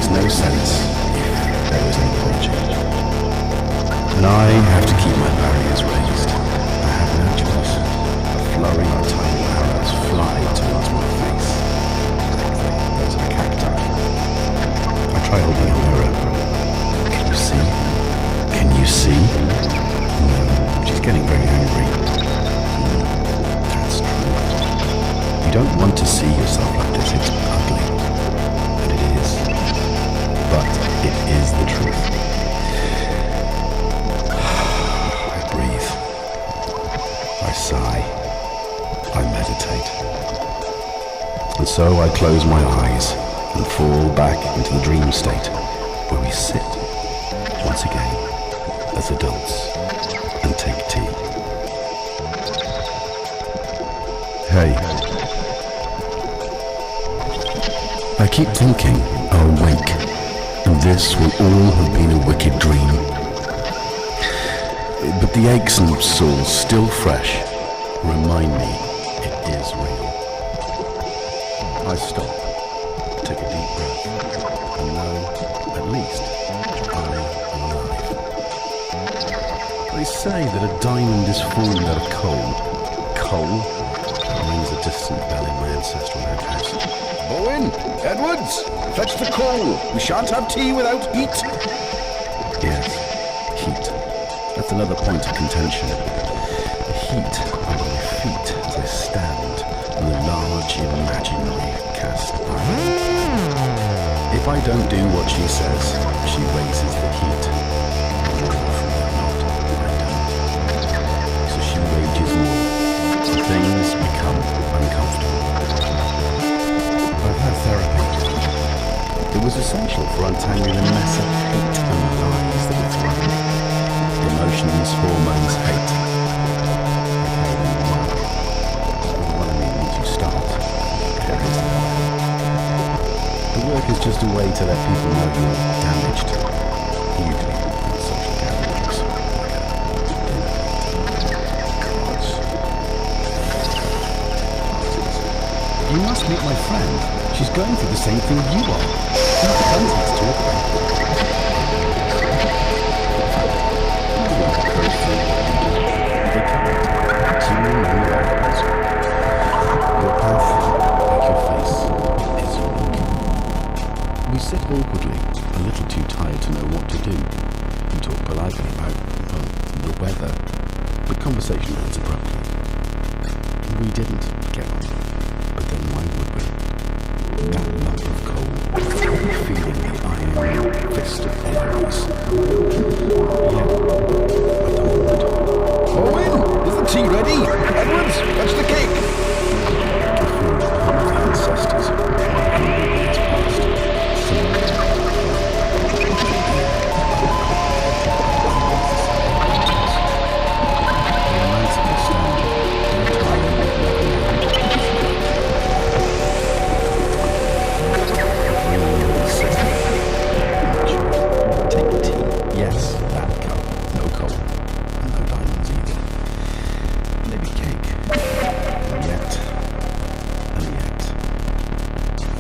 makes no sense if there is an apology. And I have to keep my barriers raised. I have no choice. A flurry of tiny arrows fly towards my face. Those are cacti. I try holding a mirror. Can you see? Can you see? No, she's getting very angry. That's true. You don't want to see yourself like this. It's ugly. And it is. But it is the truth. I breathe. I sigh. I meditate. And so I close my eyes and fall back into the dream state where we sit once again as adults and take tea. Hey. I keep thinking I'll wake and this will all have been a wicked dream. But the aches and sores still fresh remind me it is real. I stop, take a deep breath, and know, at least, I am alive. They say that a diamond is formed out of coal. Coal? Rings a distant bell in my ancestral house. Bowen! Edwards! Fetch the coal! We shan't have tea without heat! Yes, heat. That's another point of contention. The heat under my feet as I stand on the large imaginary cast iron. If I don't do what she says, she raises the heat. More often than not, I don't. So she rages more, and things become uncomfortable. I've had therapy. It was essential for untangling the mess of hate and lies that were thrown. Emotions, hormones, hate. Okay, then what I mean once you start, there is the lie. The work is just a way to let people know you're damaged. Usually in social gatherings. You must meet my friend. She's going through the same thing you are. We have plenty to talk about. Your path, like your face, is unique. We sit awkwardly, a little too tired to know what to do. We talk politely about, well, the weather, but conversation ends abruptly. We didn't get on, but then why would we? That lump of coal, feeling the iron fist of Olympus. Yet, I don't want. Bowen! Is the tea ready? Edwards! Fetch the cake! The food of the ancestors, 100 years past. Yes, that cup. No coal. And no diamonds either. Maybe cake. And yet. I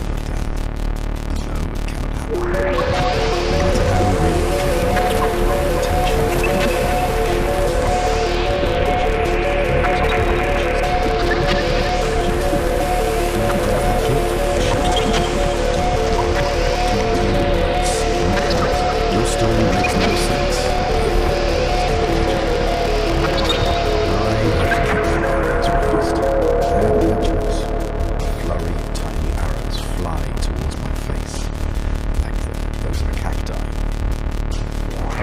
look down. And know it cannot happen. No matter how real the intention. Your story makes no sense. I have to keep my arrows raised. I have no choice. A flurry of tiny arrows fly towards my face. Like those are the cacti. I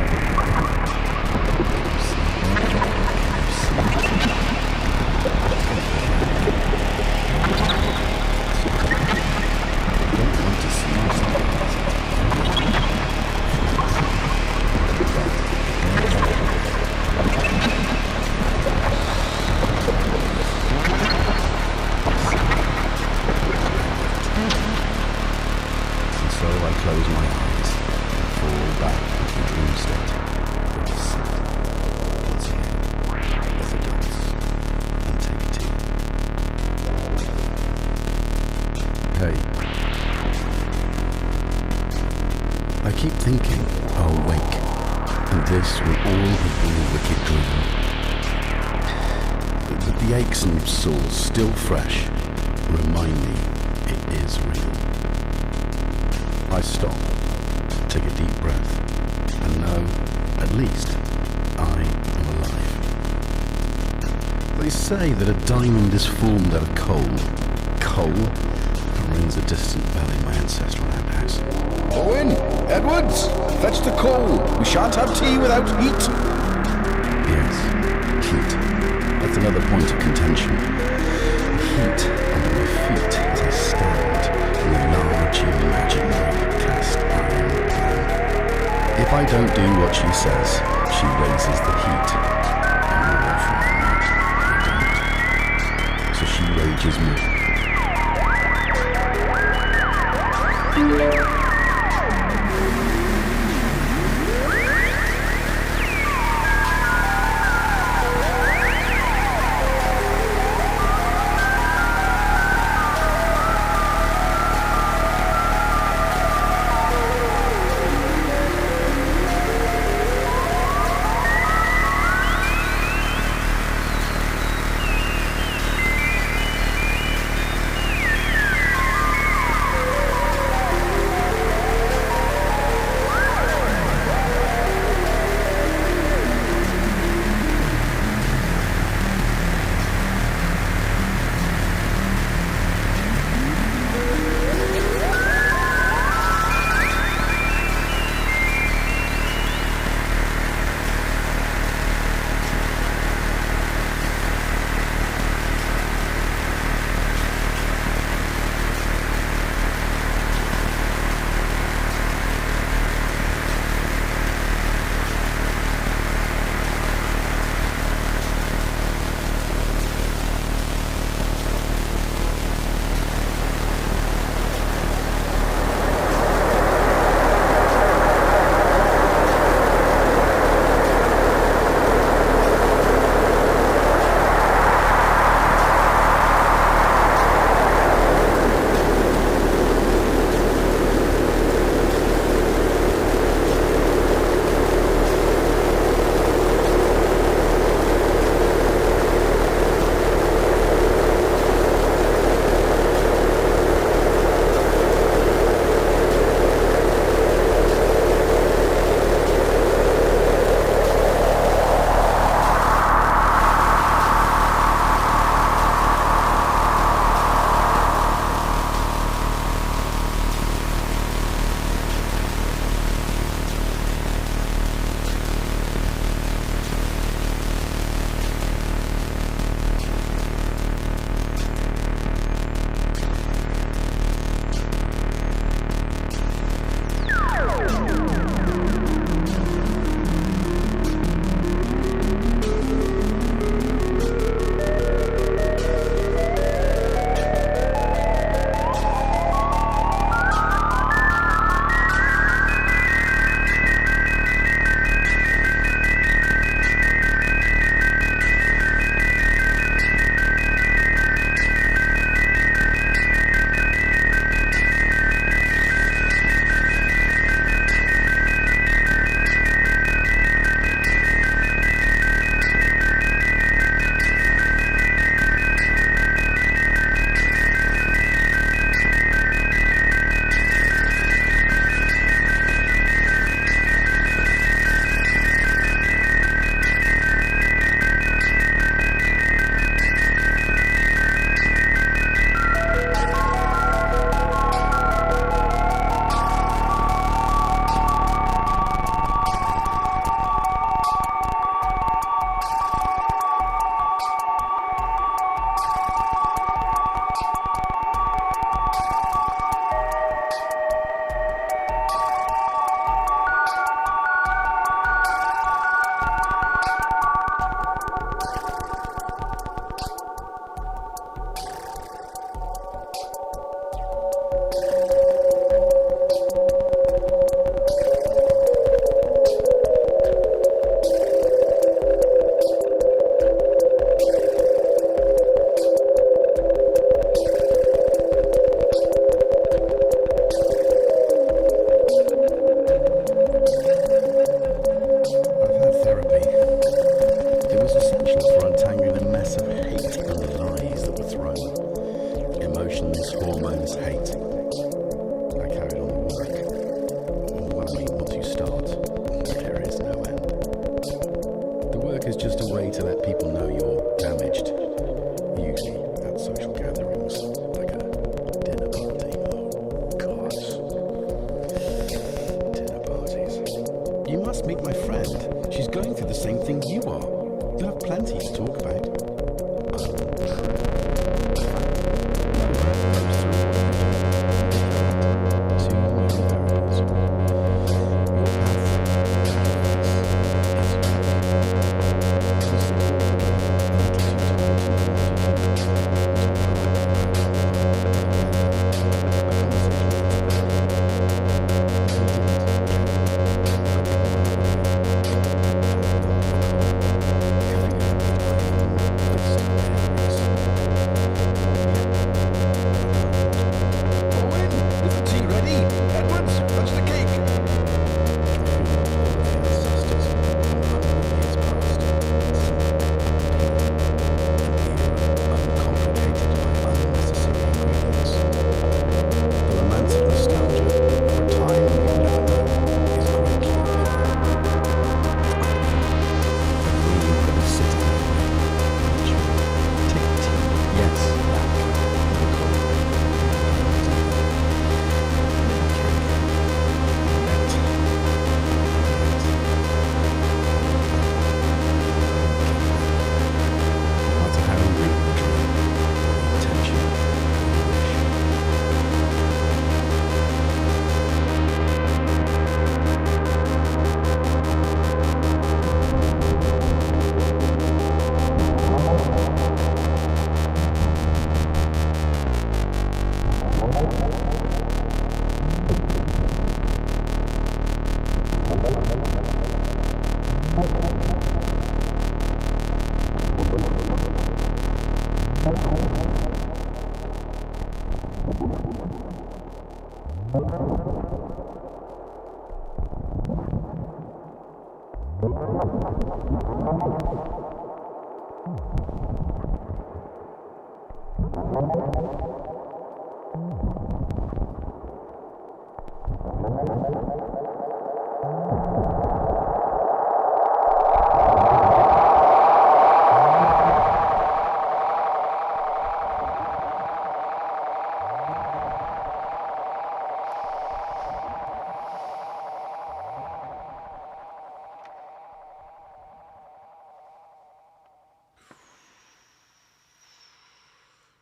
don't want to see myself. So I close my eyes, fall back into the dream state, where we sit once again as adults and take tea. Hey, I keep thinking I'll wake, and this will all have been a wicked dream. But the aches and sores, still fresh, remind me it is real. I stop, take a deep breath, and know, at least, I am alive. They say that a diamond is formed out of coal. Coal? That rings a distant bell in my ancestral outhouse. Owen! Edwards! Fetch the coal! We shan't have tea without heat! Yes, heat. That's another point of contention. Heat under my feet as I stand in the large imaginary cast iron pan. If I don't do what she says, she raises the heat. And more often than not, I don't. So she rages me. emotions, hormones, hate. I carried on the work. Well, I mean, once you start, there is no end. The work is just a way to let people know you're damaged. Usually at social gatherings, like a dinner party. Oh, God. Dinner parties. You must meet my friend. She's going through the same thing you are. You'll have plenty to talk about.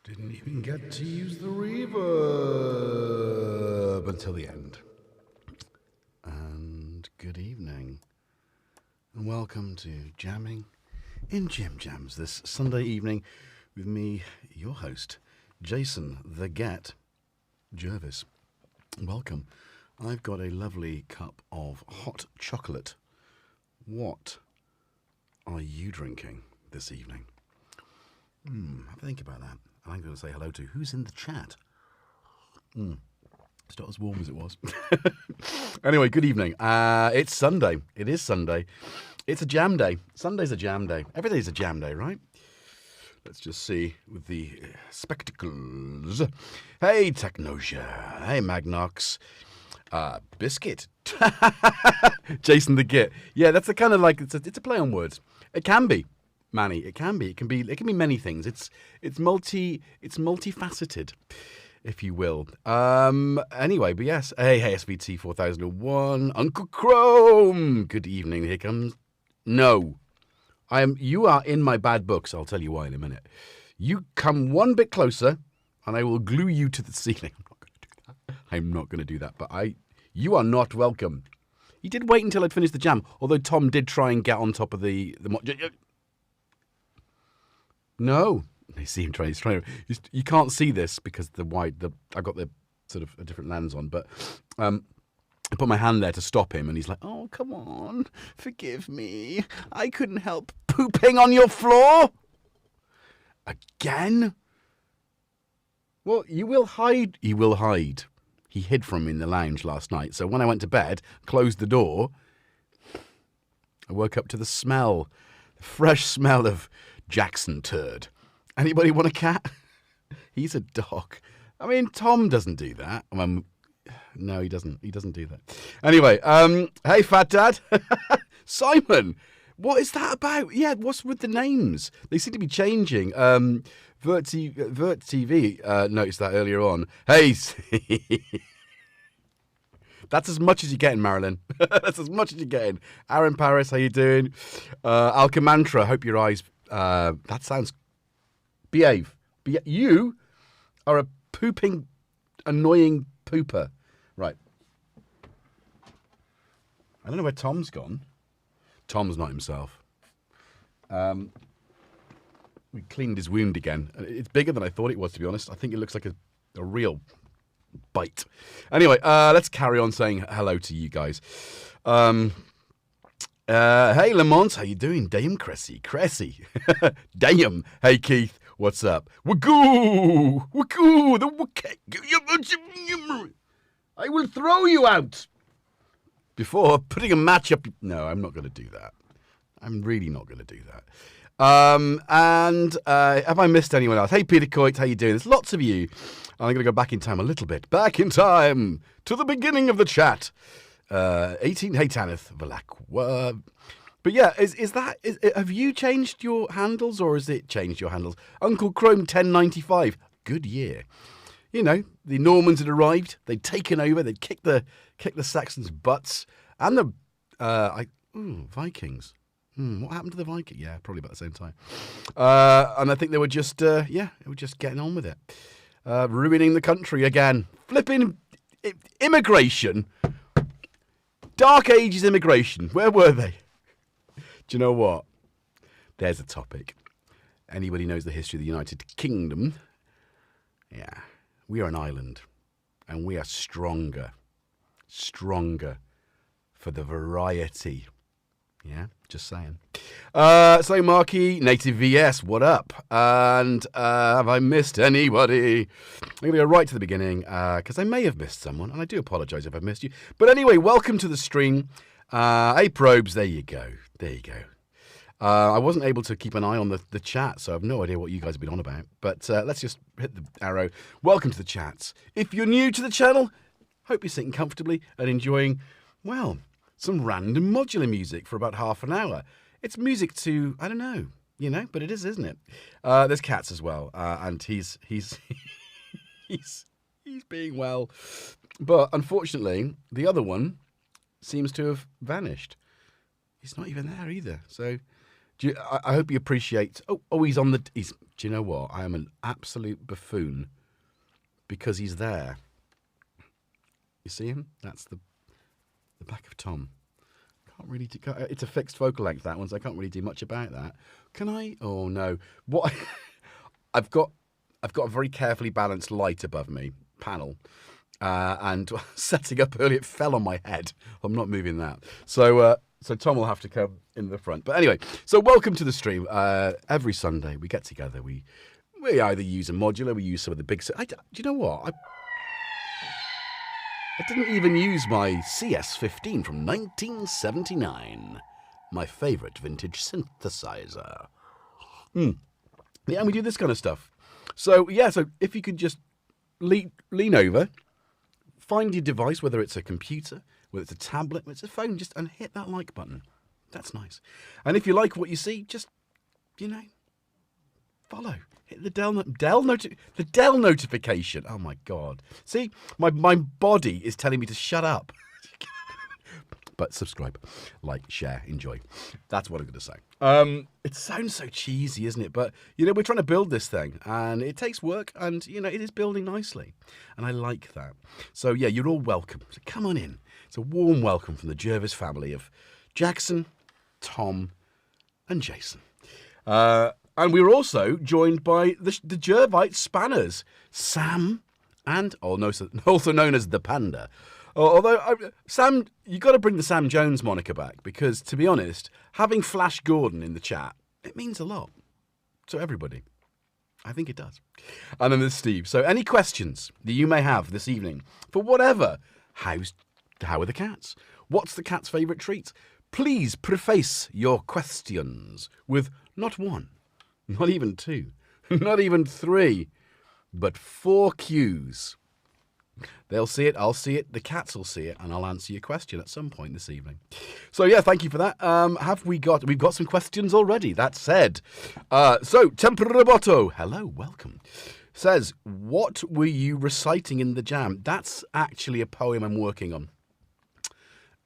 Didn't even get to use the reverb until the end. And good evening. And welcome to Jamming in Jimjams this Sunday evening with me, your host, Jason the GetJervis. Welcome. I've got a lovely cup of hot chocolate. What are you drinking this evening? Have a think about that. I'm going to say hello to who's in the chat. It's not as warm as it was. Anyway, good evening. It's Sunday. It is Sunday. It's a jam day. Sunday's a jam day. Every day's a jam day, right? Let's just see with the spectacles. Hey, Technosia. Hey, Magnox. Biscuit. Jason the Git. Yeah, that's the kind of like, it's a play on words. It can be. Manny, it can be many things. It's multifaceted, if you will. Anyway, but yes. Hey, SVT 4001, Uncle Chrome. Good evening. Here comes. No, you are in my bad books. I'll tell you why in a minute. You come one bit closer, and I will glue you to the ceiling. I'm not going to do that. But you are not welcome. He did wait until I'd finished the jam, although Tom did try and get on top of the. No, I see him trying. He's trying. You can't see this because I've got the sort of a different lens on. But I put my hand there to stop him, and he's like, "Oh, come on, forgive me. I couldn't help pooping on your floor again." Well, you will hide. He will hide. He hid from me in the lounge last night. So when I went to bed, closed the door, I woke up to the smell, the fresh smell of Jackson turd. Anybody want a cat? He's a dog. I mean, Tom doesn't do that. No, he doesn't. He doesn't do that. Anyway, hey, Fat Dad. Simon, what is that about? Yeah, what's with the names? They seem to be changing. Vert TV noticed that earlier on. Hey, that's as much as you're getting, Marilyn. That's as much as you're getting. Aaron Paris, how you doing? Alcamantra, hope your eyes... that sounds... Behave. You are a pooping, annoying pooper. Right. I don't know where Tom's gone. Tom's not himself. We cleaned his wound again. It's bigger than I thought it was, to be honest. I think it looks like a real bite. Anyway, let's carry on saying hello to you guys. Hey, Lamont, how you doing? Damn, Cressy. Damn. Hey, Keith, what's up? Wagoo! I will throw you out before putting a match up. No, I'm not going to do that. I'm really not going to do that. And have I missed anyone else? Hey, Peter Coit, how you doing? There's lots of you. I'm going to go back in time a little bit. Back in time to the beginning of the chat. 18. Hey, Tanith Valak. But yeah, have you changed your handles, or has it changed your handles? Uncle Chrome 1095. Good year. You know, the Normans had arrived. They'd taken over. They'd kicked the Saxons' butts, and the Vikings. What happened to the Vikings? Yeah, probably about the same time. And I think they were just getting on with it, ruining the country again. Flipping immigration. Dark Ages immigration. Where were they? Do you know what? There's a topic. Anybody knows the history of the United Kingdom? Yeah. We are an island. And we are stronger. Stronger for the variety. Yeah, just saying. So, Marky, Native VS, what up? And have I missed anybody? I'm going to go right to the beginning because I may have missed someone, and I do apologise if I've missed you. But anyway, welcome to the stream. Hey, Probes, there you go. There you go. I wasn't able to keep an eye on the chat, so I have no idea what you guys have been on about. But let's just hit the arrow. Welcome to the chats. If you're new to the channel, hope you're sitting comfortably and enjoying, well, some random modular music for about half an hour. It's music to, I don't know, but it is, isn't it? There's Cats as well, and he's being well. But unfortunately, the other one seems to have vanished. He's not even there either. So I hope you appreciate... Oh, he's on the... Do you know what? I am an absolute buffoon because he's there. You see him? That's the back of Tom. Can't really do... It's a fixed focal length, that one, so I can't really do much about that. Can I? Oh, no. What? I've got a very carefully balanced light above me, panel. And setting up earlier, it fell on my head. I'm not moving that. So Tom will have to come in the front. But anyway, so welcome to the stream. Every Sunday we get together. We either use a modular, we use some of the big... Do you know what? I didn't even use my CS15 from 1979. My favourite vintage synthesizer. Yeah, and we do this kind of stuff. So, yeah, so if you could just lean over... Find your device, whether it's a computer, whether it's a tablet, whether it's a phone, and hit that like button. That's nice. And if you like what you see, just, follow. Hit the Dell notification. Oh, my God. See, my body is telling me to shut up. But subscribe, like, share, enjoy. That's what I'm going to say. It sounds so cheesy, isn't it? But, we're trying to build this thing, and it takes work, and, it is building nicely. And I like that. So, yeah, you're all welcome. So come on in. It's a warm welcome from the Jervis family of Jackson, Tom, and Jason. And we were also joined by the Jervite spanners, Sam, and also known as the Panda. Although, Sam, you got to bring the Sam Jones moniker back because, to be honest, having Flash Gordon in the chat, it means a lot to everybody. I think it does. And then there's Steve. So any questions that you may have this evening for whatever, how are the cats? What's the cat's favourite treat? Please preface your questions with not one, not even two, not even three, but 4 Qs. They'll see it, I'll see it, the cats will see it, and I'll answer your question at some point this evening. So yeah, thank you for that. We've got some questions already. That said, so Temperaboto, hello, welcome. Says, what were you reciting in the jam? That's actually a poem I'm working on,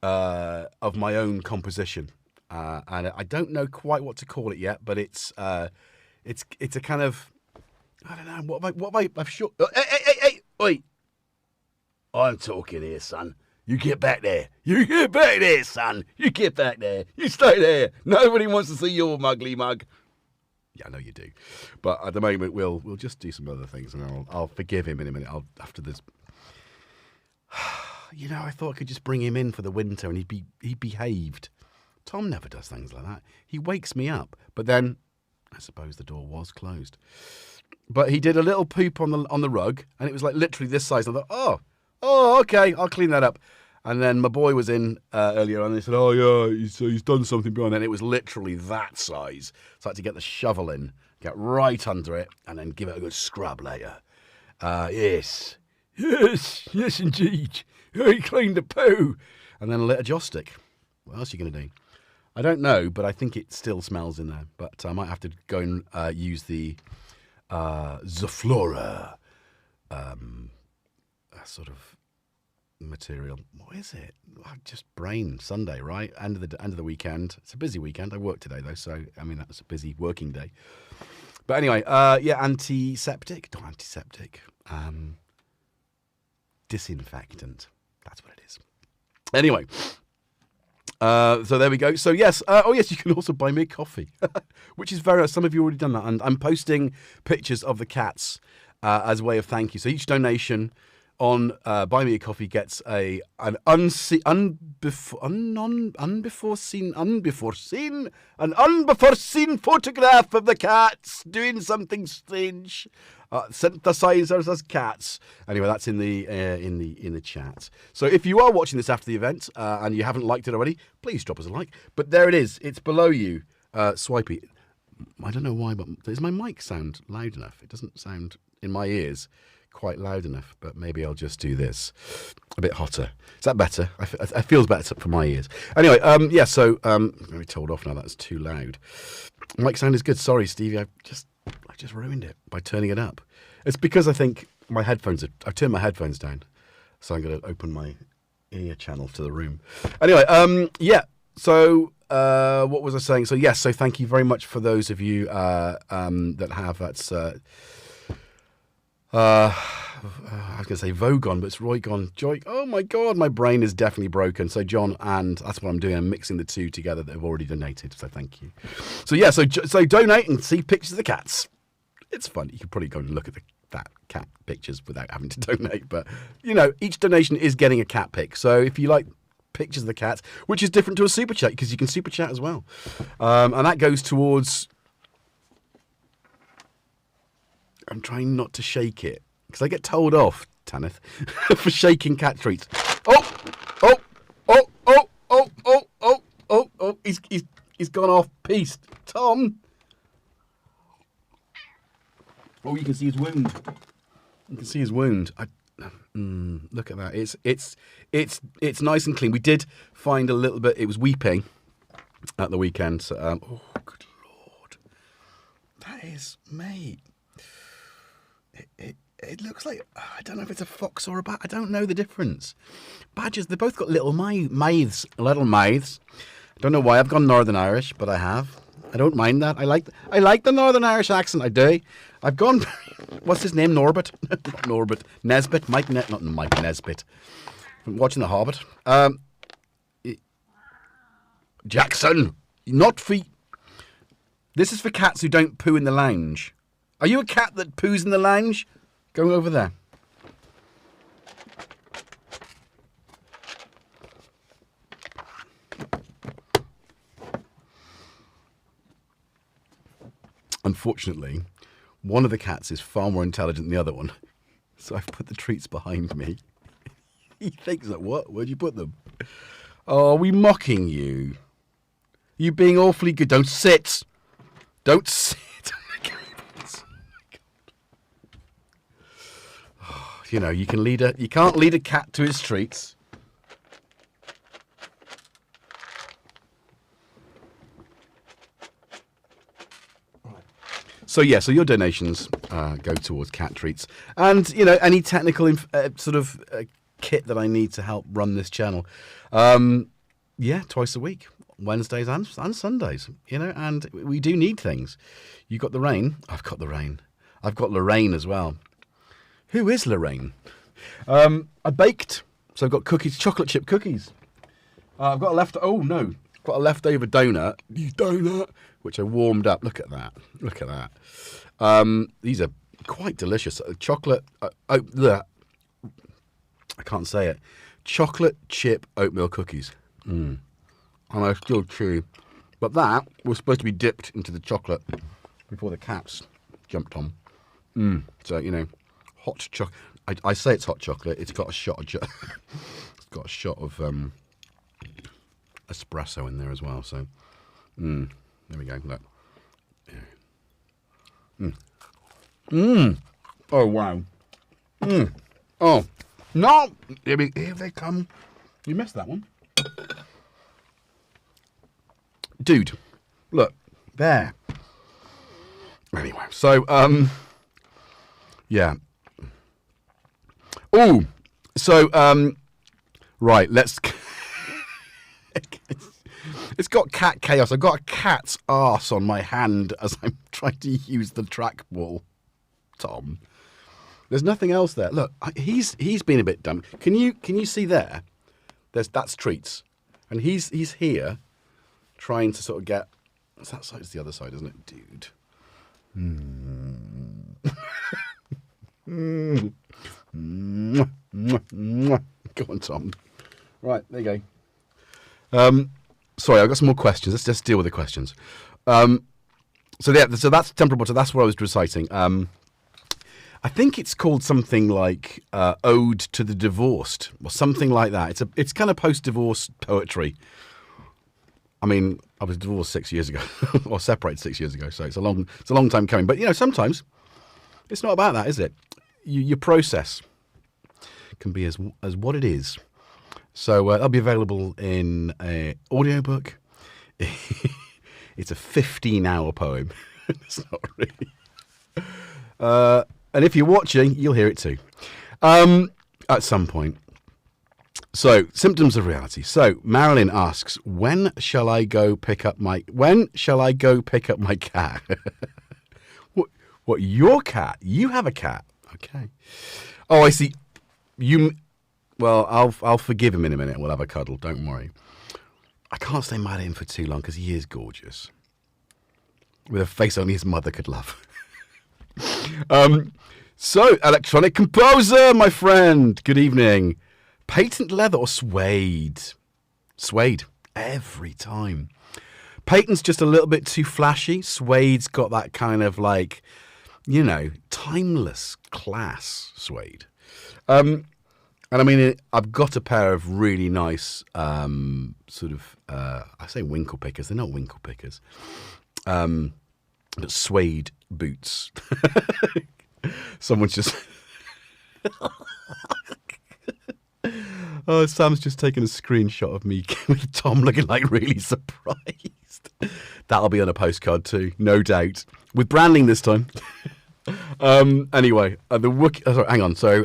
of my own composition, and I don't know quite what to call it yet, but it's a kind of, I don't know, I've sure. Hey, oi! I'm talking here, son. You get back there. You get back there, son. You get back there. You stay there. Nobody wants to see your mugly mug. Yeah, I know you do. But at the moment, we'll just do some other things, and I'll forgive him in a minute. After this. You know, I thought I could just bring him in for the winter, and he behaved. Tom never does things like that. He wakes me up, but then I suppose the door was closed. But he did a little poop on the rug, and it was like literally this size. And I thought, oh, okay, I'll clean that up. And then my boy was in earlier, and they said, oh, yeah, he's done something behind. And it was literally that size. So I had to get the shovel in, get right under it, and then give it a good scrub later. Yes, indeed. He cleaned the poo. And then lit a joss stick. What else are you going to do? I don't know, but I think it still smells in there. But I might have to go and use the Zaflora sort of material. What is it? Just brain Sunday, right? End of the weekend. It's a busy weekend. I work today though, so I mean that's a busy working day. But anyway, yeah, antiseptic, not antiseptic, disinfectant. That's what it is. Anyway, so there we go. So yes, yes, you can also buy me a coffee, which is some of you already done that, and I'm posting pictures of the cats as a way of thank you. So each donation on Buy Me a Coffee gets an unforeseen photograph of the cats doing something strange. Synthesizers as cats. Anyway, that's in the chat. So if you are watching this after the event and you haven't liked it already, please drop us a like. But there it is. It's below you. Swipey. I don't know why, but does my mic sound loud enough? It doesn't sound in my ears quite loud enough, but maybe I'll just do this a bit hotter. Is that better? It feels better for my ears. Anyway, yeah, so I'm going to be told off now. That's too loud. Mic sound is good. Sorry, Stevie. I just ruined it by turning it up. It's because I think I've turned my headphones down, so I'm going to open my ear channel to the room. Anyway, yeah. So what was I saying? So yes. So thank you very much for those of you that have. That's. I was going to say Vogon, but it's Roygon. Joy. Oh my God, my brain is definitely broken. So John, and that's what I'm doing. I'm mixing the two together that have already donated. So thank you. So yeah, so donate and see pictures of the cats. It's fun. You could probably go and look at that cat pictures without having to donate. But you know, each donation is getting a cat pic. So if you like pictures of the cats, which is different to a super chat because you can super chat as well, and that goes towards. I'm trying not to shake it because I get told off, Tanith, for shaking cat treats. Oh! He's gone off piste. Tom. Oh, you can see his wound. You can see his wound. Look at that. It's nice and clean. We did find a little bit. It was weeping at the weekend. So, oh, good Lord. That is, mate. It looks like, I don't know if it's a fox or a bat. I don't know the difference. Badgers, they've both got little mouths. Little mouths. I don't know why I've gone Northern Irish, but I have. I don't mind that. I like the Northern Irish accent. I do. I've gone. What's his name? Norbert. Not Norbert. Nesbitt. Not Mike Nesbitt. I'm watching The Hobbit. Jackson. Not for. This is for cats who don't poo in the lounge. Are you a cat that poos in the lounge? Go over there. Unfortunately, one of the cats is far more intelligent than the other one. So I've put the treats behind me. He thinks that, what? Where'd you put them? Oh, are we mocking you? You being awfully good. Don't sit. Don't sit. You know, you can't lead a cat to his treats. So yeah, so your donations go towards cat treats, and you know, any technical kit that I need to help run this channel. Yeah, twice a week, Wednesdays and Sundays. You know, and we do need things. You got the rain. I've got the rain. I've got Lorraine as well. Who is Lorraine? I baked, so I've got cookies, chocolate chip cookies. I've got a got a leftover donut, which I warmed up. Look at that. Look at that. These are quite delicious. Chocolate. I can't say it. Chocolate chip oatmeal cookies. And I still chew. But that was supposed to be dipped into the chocolate before the cats jumped on. So you know, hot chocolate. I say it's hot chocolate. It's got a shot of it's got a shot of espresso in there as well. So, there we go. Look. Oh wow. Oh no! Here they come. You missed that one, dude. Look there. Anyway, so yeah. Oh, so right. Let's. It's got cat chaos. I've got a cat's arse on my hand as I'm trying to use the trackball. Tom, there's nothing else there. Look, he's been a bit dumb. Can you see there? That's treats, and he's here, trying to sort of get. That side's the other side, isn't it, dude? Go on, Tom. Right, there you go. Sorry, I've got some more questions. Let's just deal with the questions. So that's temporal bottle. That's what I was reciting. I think it's called something like Ode to the Divorced or something like that. It's kind of post-divorce poetry. I mean, I was divorced 6 years ago, or separated 6 years ago, so it's a long time coming. But you know, sometimes it's not about that, is it? Your process can be as what it is. So that'll be available in an audiobook. It's a 15-hour poem. It's not really. And if you're watching, you'll hear it too. At some point. So, symptoms of reality. So, Marilyn asks, when shall I go pick up my cat? What, your cat? You have a cat. Okay. Oh, I see. Well, I'll forgive him in a minute. We'll have a cuddle. Don't worry. I can't stay mad at him for too long because he is gorgeous, with a face only his mother could love. So, electronic composer, my friend. Good evening. Patent leather or suede? Suede every time. Patent's just a little bit too flashy. Suede's got that kind of like, you know, timeless class suede. And I mean, I've got a pair of really nice I say winkle pickers. They're not winkle pickers. But suede boots. Someone's just... Oh, Sam's just taken a screenshot of me with Tom looking like really surprised. That'll be on a postcard too, no doubt. With branding this time. Anyway, the Wookiee... Oh, sorry, hang on. So,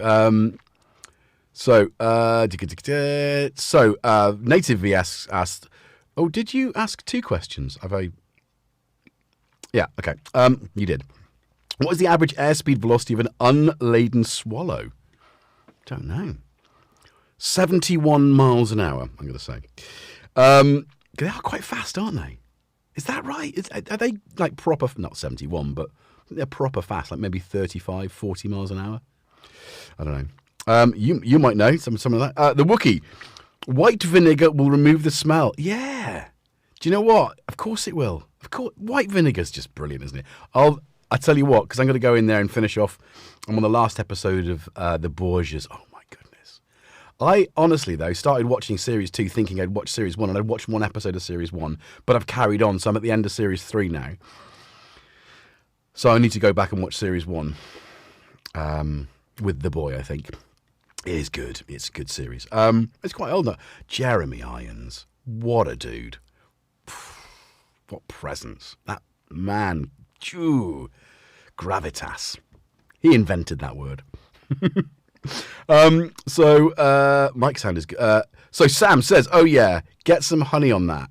Native VS asked... Oh, did you ask 2 questions? Yeah, okay. You did. What is the average airspeed velocity of an unladen swallow? Don't know. 71 miles an hour, I'm going to say. They are quite fast, aren't they? Is that right? Are they like proper... Not 71, but they're proper fast, like maybe 35, 40 miles an hour? I don't know. You might know some of that. The Wookiee. White vinegar will remove the smell. Yeah. Do you know what? Of course it will. Of course. White vinegar's just brilliant, isn't it? I tell you what, because I'm going to go in there and finish off. I'm on the last episode of The Borgias. Oh, my goodness. I honestly, though, started watching Series 2 thinking I'd watch Series 1, and I'd watched 1 episode of Series 1, but I've carried on, so I'm at the end of Series 3 now. So I need to go back and watch Series 1. with the boy, I think. It is good. It's a good series. It's quite old now. Jeremy Irons. What a dude. What presence. That man. Phew. Gravitas. He invented that word. Mike sound is good. So Sam says, oh yeah, get some honey on that.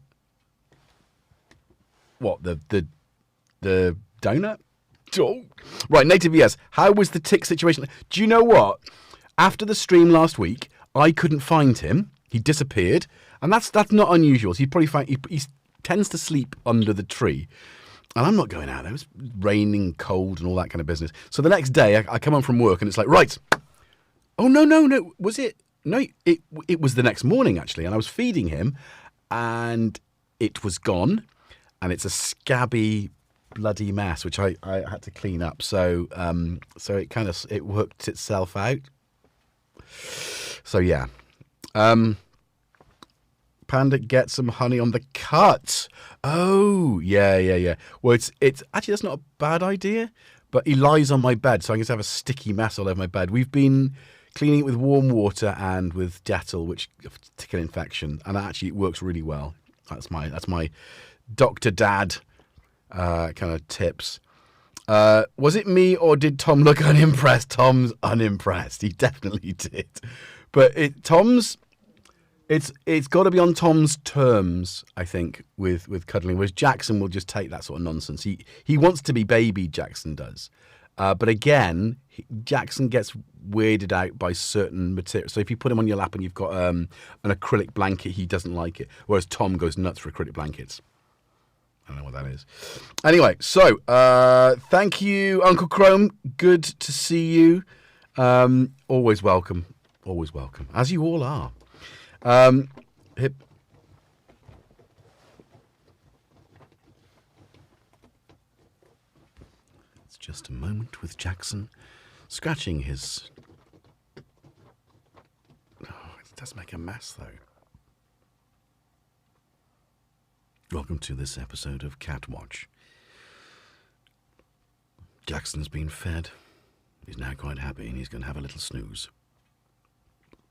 What, the donut? Oh. Right, Native ES, how was the tick situation? Do you know what? After the stream last week, I couldn't find him. He disappeared. And that's not unusual. So he tends to sleep under the tree. And I'm not going out there. It was raining, cold, and all that kind of business. So the next day, I come home from work, and it's like, right. Oh, no. Was it? No, it was the next morning, actually. And I was feeding him, and it was gone. And it's a scabby, bloody mess, which I had to clean up. So it worked itself out. So, yeah. Panda, get some honey on the cut. Oh, yeah. Well, it's actually, that's not a bad idea, but he lies on my bed, so I'm going to have a sticky mess all over my bed. We've been cleaning it with warm water and with Dettol, which tick an infection, and actually it works really well. That's my Dr. Dad kind of tips. Was it me or did Tom look unimpressed? Tom's unimpressed. He definitely did. But it's got to be on Tom's terms, I think, with cuddling, whereas Jackson will just take that sort of nonsense. He wants to be baby, Jackson does. But again, Jackson gets weirded out by certain material. So if you put him on your lap and you've got an acrylic blanket, he doesn't like it. Whereas Tom goes nuts for acrylic blankets. I don't know what that is. Anyway, so thank you, Uncle Chrome. Good to see you. Always welcome. Always welcome. As you all are. It's just a moment with Jackson scratching his... Oh, it does make a mess, though. Welcome to this episode of Cat Watch. Jackson's been fed. He's now quite happy and he's going to have a little snooze.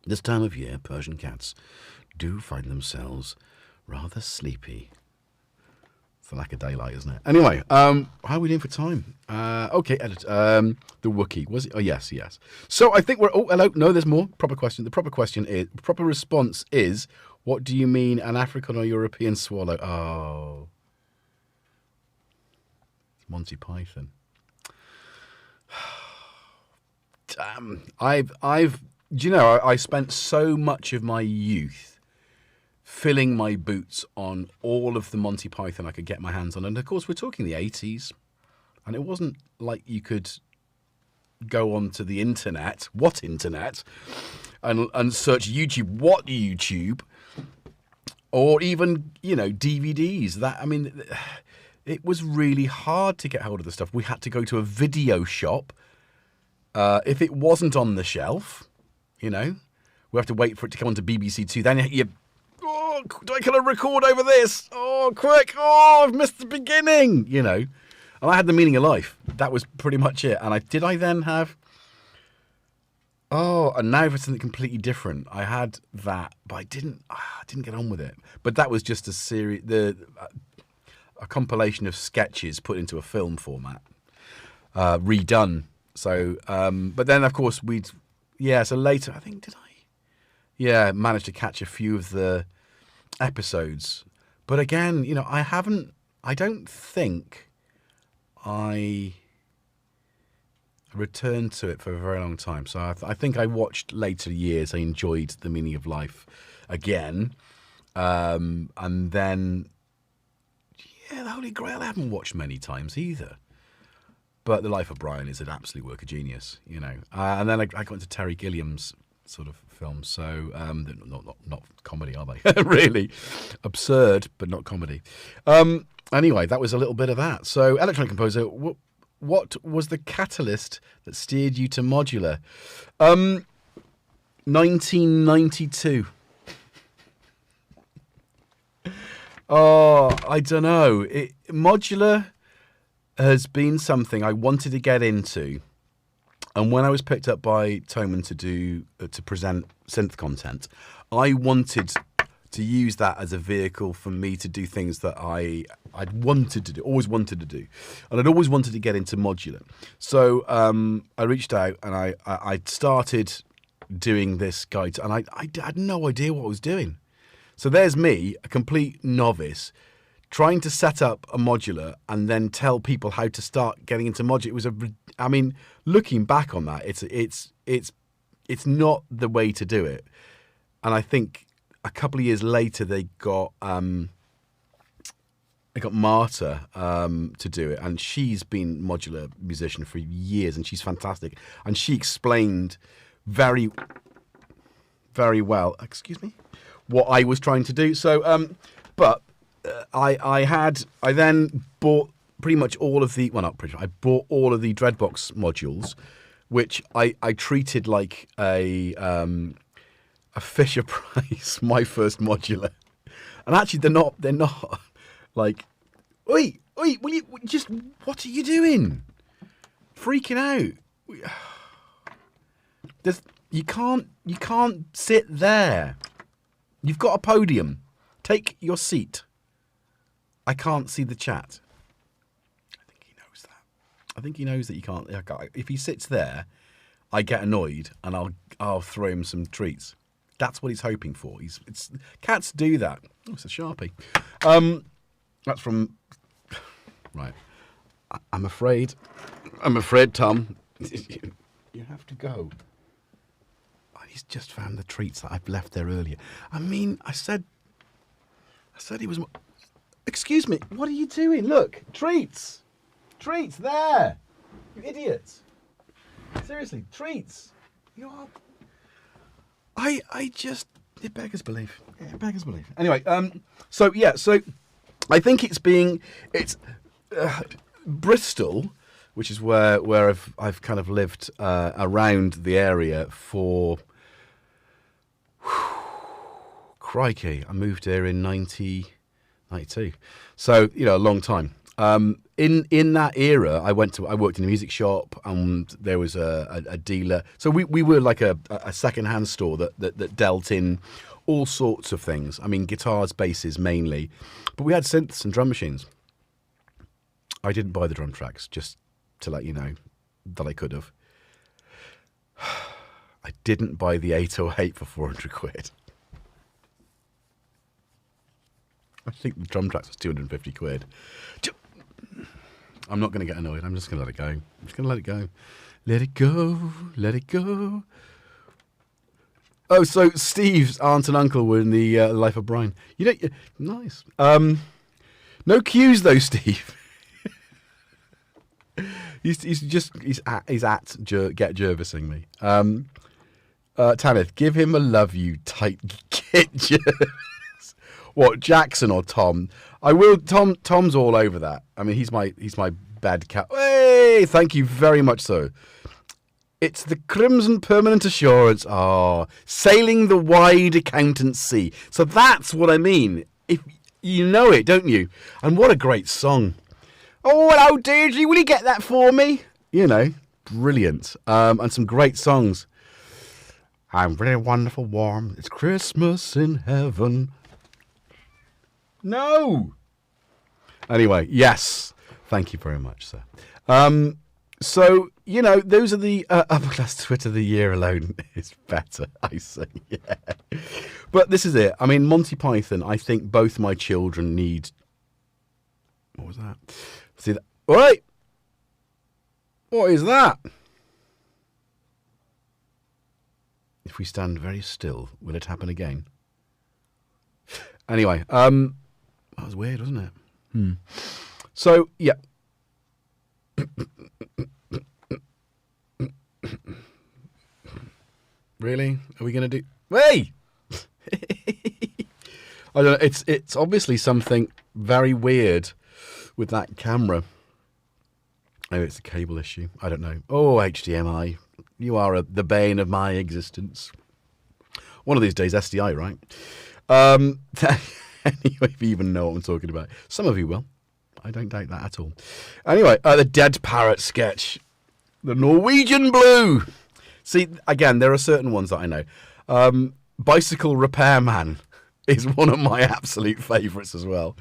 This time of year, Persian cats do find themselves rather sleepy. For lack of daylight, isn't it? Anyway, how are we doing for time? Okay, edit. The Wookiee. Was it? Oh, yes. So I think we're... Oh, hello. No, there's more. Proper question. The proper response is, what do you mean an African or European swallow? Oh. It's Monty Python. Damn. Do you know, I spent so much of my youth filling my boots on all of the Monty Python I could get my hands on. And, of course, we're talking the 80s. And it wasn't like you could go onto the internet, what internet, and search YouTube, what YouTube, or even, DVDs. It was really hard to get hold of the stuff. We had to go to a video shop. If it wasn't on the shelf... we have to wait for it to come onto BBC Two. Then can I record over this? Oh, quick. Oh, I've missed the beginning, And I had The Meaning of Life. That was pretty much it. And did I then have... Oh, and now for something completely different. I had that, but I didn't get on with it. But that was just a series, a compilation of sketches put into a film format, redone. So, but then, of course, so later, I think, did I? Yeah, managed to catch a few of the episodes. But again, I don't think I returned to it for a very long time. So I think I watched later years. I enjoyed The Meaning of Life again. And then, The Holy Grail I haven't watched many times either. But The Life of Brian is an absolute work of genius, And then I got into Terry Gilliam's sort of films. So not comedy, are they? Really absurd, but not comedy. Anyway, that was a little bit of that. So, electronic composer, what was the catalyst that steered you to Modular? 1992. Oh, I don't know. Modular has been something I wanted to get into. And when I was picked up by Toman to present synth content, I wanted to use that as a vehicle for me to do things that I'd wanted to do, always wanted to do. And I'd always wanted to get into modular. So I reached out and I started doing this guide, and I had no idea what I was doing. So there's me, a complete novice, trying to set up a modular and then tell people how to start getting into modular. It was I mean, looking back on that, it's not the way to do it. And I think a couple of years later, they got Marta to do it, and she's been modular musician for years, and she's fantastic. And she explained very, very well. Excuse me, what I was trying to do. So, I then bought pretty much all of the, well, not pretty much, I bought all of the Dreadbox modules, which I treated like a Fisher Price, my first modular. And actually they're not like, oi, will you just, what are you doing? Freaking out. You can't sit there. You've got a podium. Take your seat. I can't see the chat. I think he knows that. I think he knows that you can't. If he sits there, I get annoyed and I'll throw him some treats. That's what he's hoping for. Cats do that. Oh, it's a Sharpie. That's from. Right. I'm afraid, Tom. You have to go. He's just found the treats that I've left there earlier. I mean, I said he was. Excuse me. What are you doing? Look, treats there. You idiots. Seriously, treats. You are. It beggars belief. It beggars belief. Anyway, so I think it's Bristol, which is where I've kind of lived around the area for. Crikey, I moved here in 1992, so a long time. In that era, I worked in a music shop, and there was a dealer. So we were like a second-hand store that dealt in all sorts of things. I mean, guitars, basses mainly, but we had synths and drum machines. I didn't buy the drum tracks, just to let you know that I could have. I didn't buy the 808 for 400 quid. I think the drum tracks was 250 quid. I'm not going to get annoyed. I'm just going to let it go. I'm just going to let it go. Let it go. Let it go. Oh, so Steve's aunt and uncle were in the Life of Brian. Nice. No cues though, Steve. he's at GetJervising me. Tanith, give him a love you tight GetJervis. What, Jackson or Tom? I will. Tom's all over that. I mean, he's my bad cat. Hey, thank you very much. So, it's the Crimson Permanent Assurance. Oh, sailing the wide accountant sea. So that's what I mean. If you know it, don't you? And what a great song. Oh, hello, Deirdre. Will you get that for me? Brilliant. And some great songs. I'm really wonderful, warm. It's Christmas in heaven. No. Anyway, yes. Thank you very much, sir. So, those are the upper class Twitter of the year alone is better, I say. Yeah. But this is it. I mean, Monty Python, I think both my children need. What was that? See that? Wait. What is that? If we stand very still, will it happen again? Anyway, that was weird, wasn't it? So, yeah. Really? Are we going to do... Hey! I don't know. It's obviously something very weird with that camera. Oh, it's a cable issue. I don't know. Oh, HDMI. You are the bane of my existence. One of these days, SDI, right? Anyway, if you even know what I'm talking about. Some of you will. I don't doubt that at all. Anyway, the Dead Parrot sketch. The Norwegian Blue. See, again, there are certain ones that I know. Bicycle Repairman is one of my absolute favourites as well.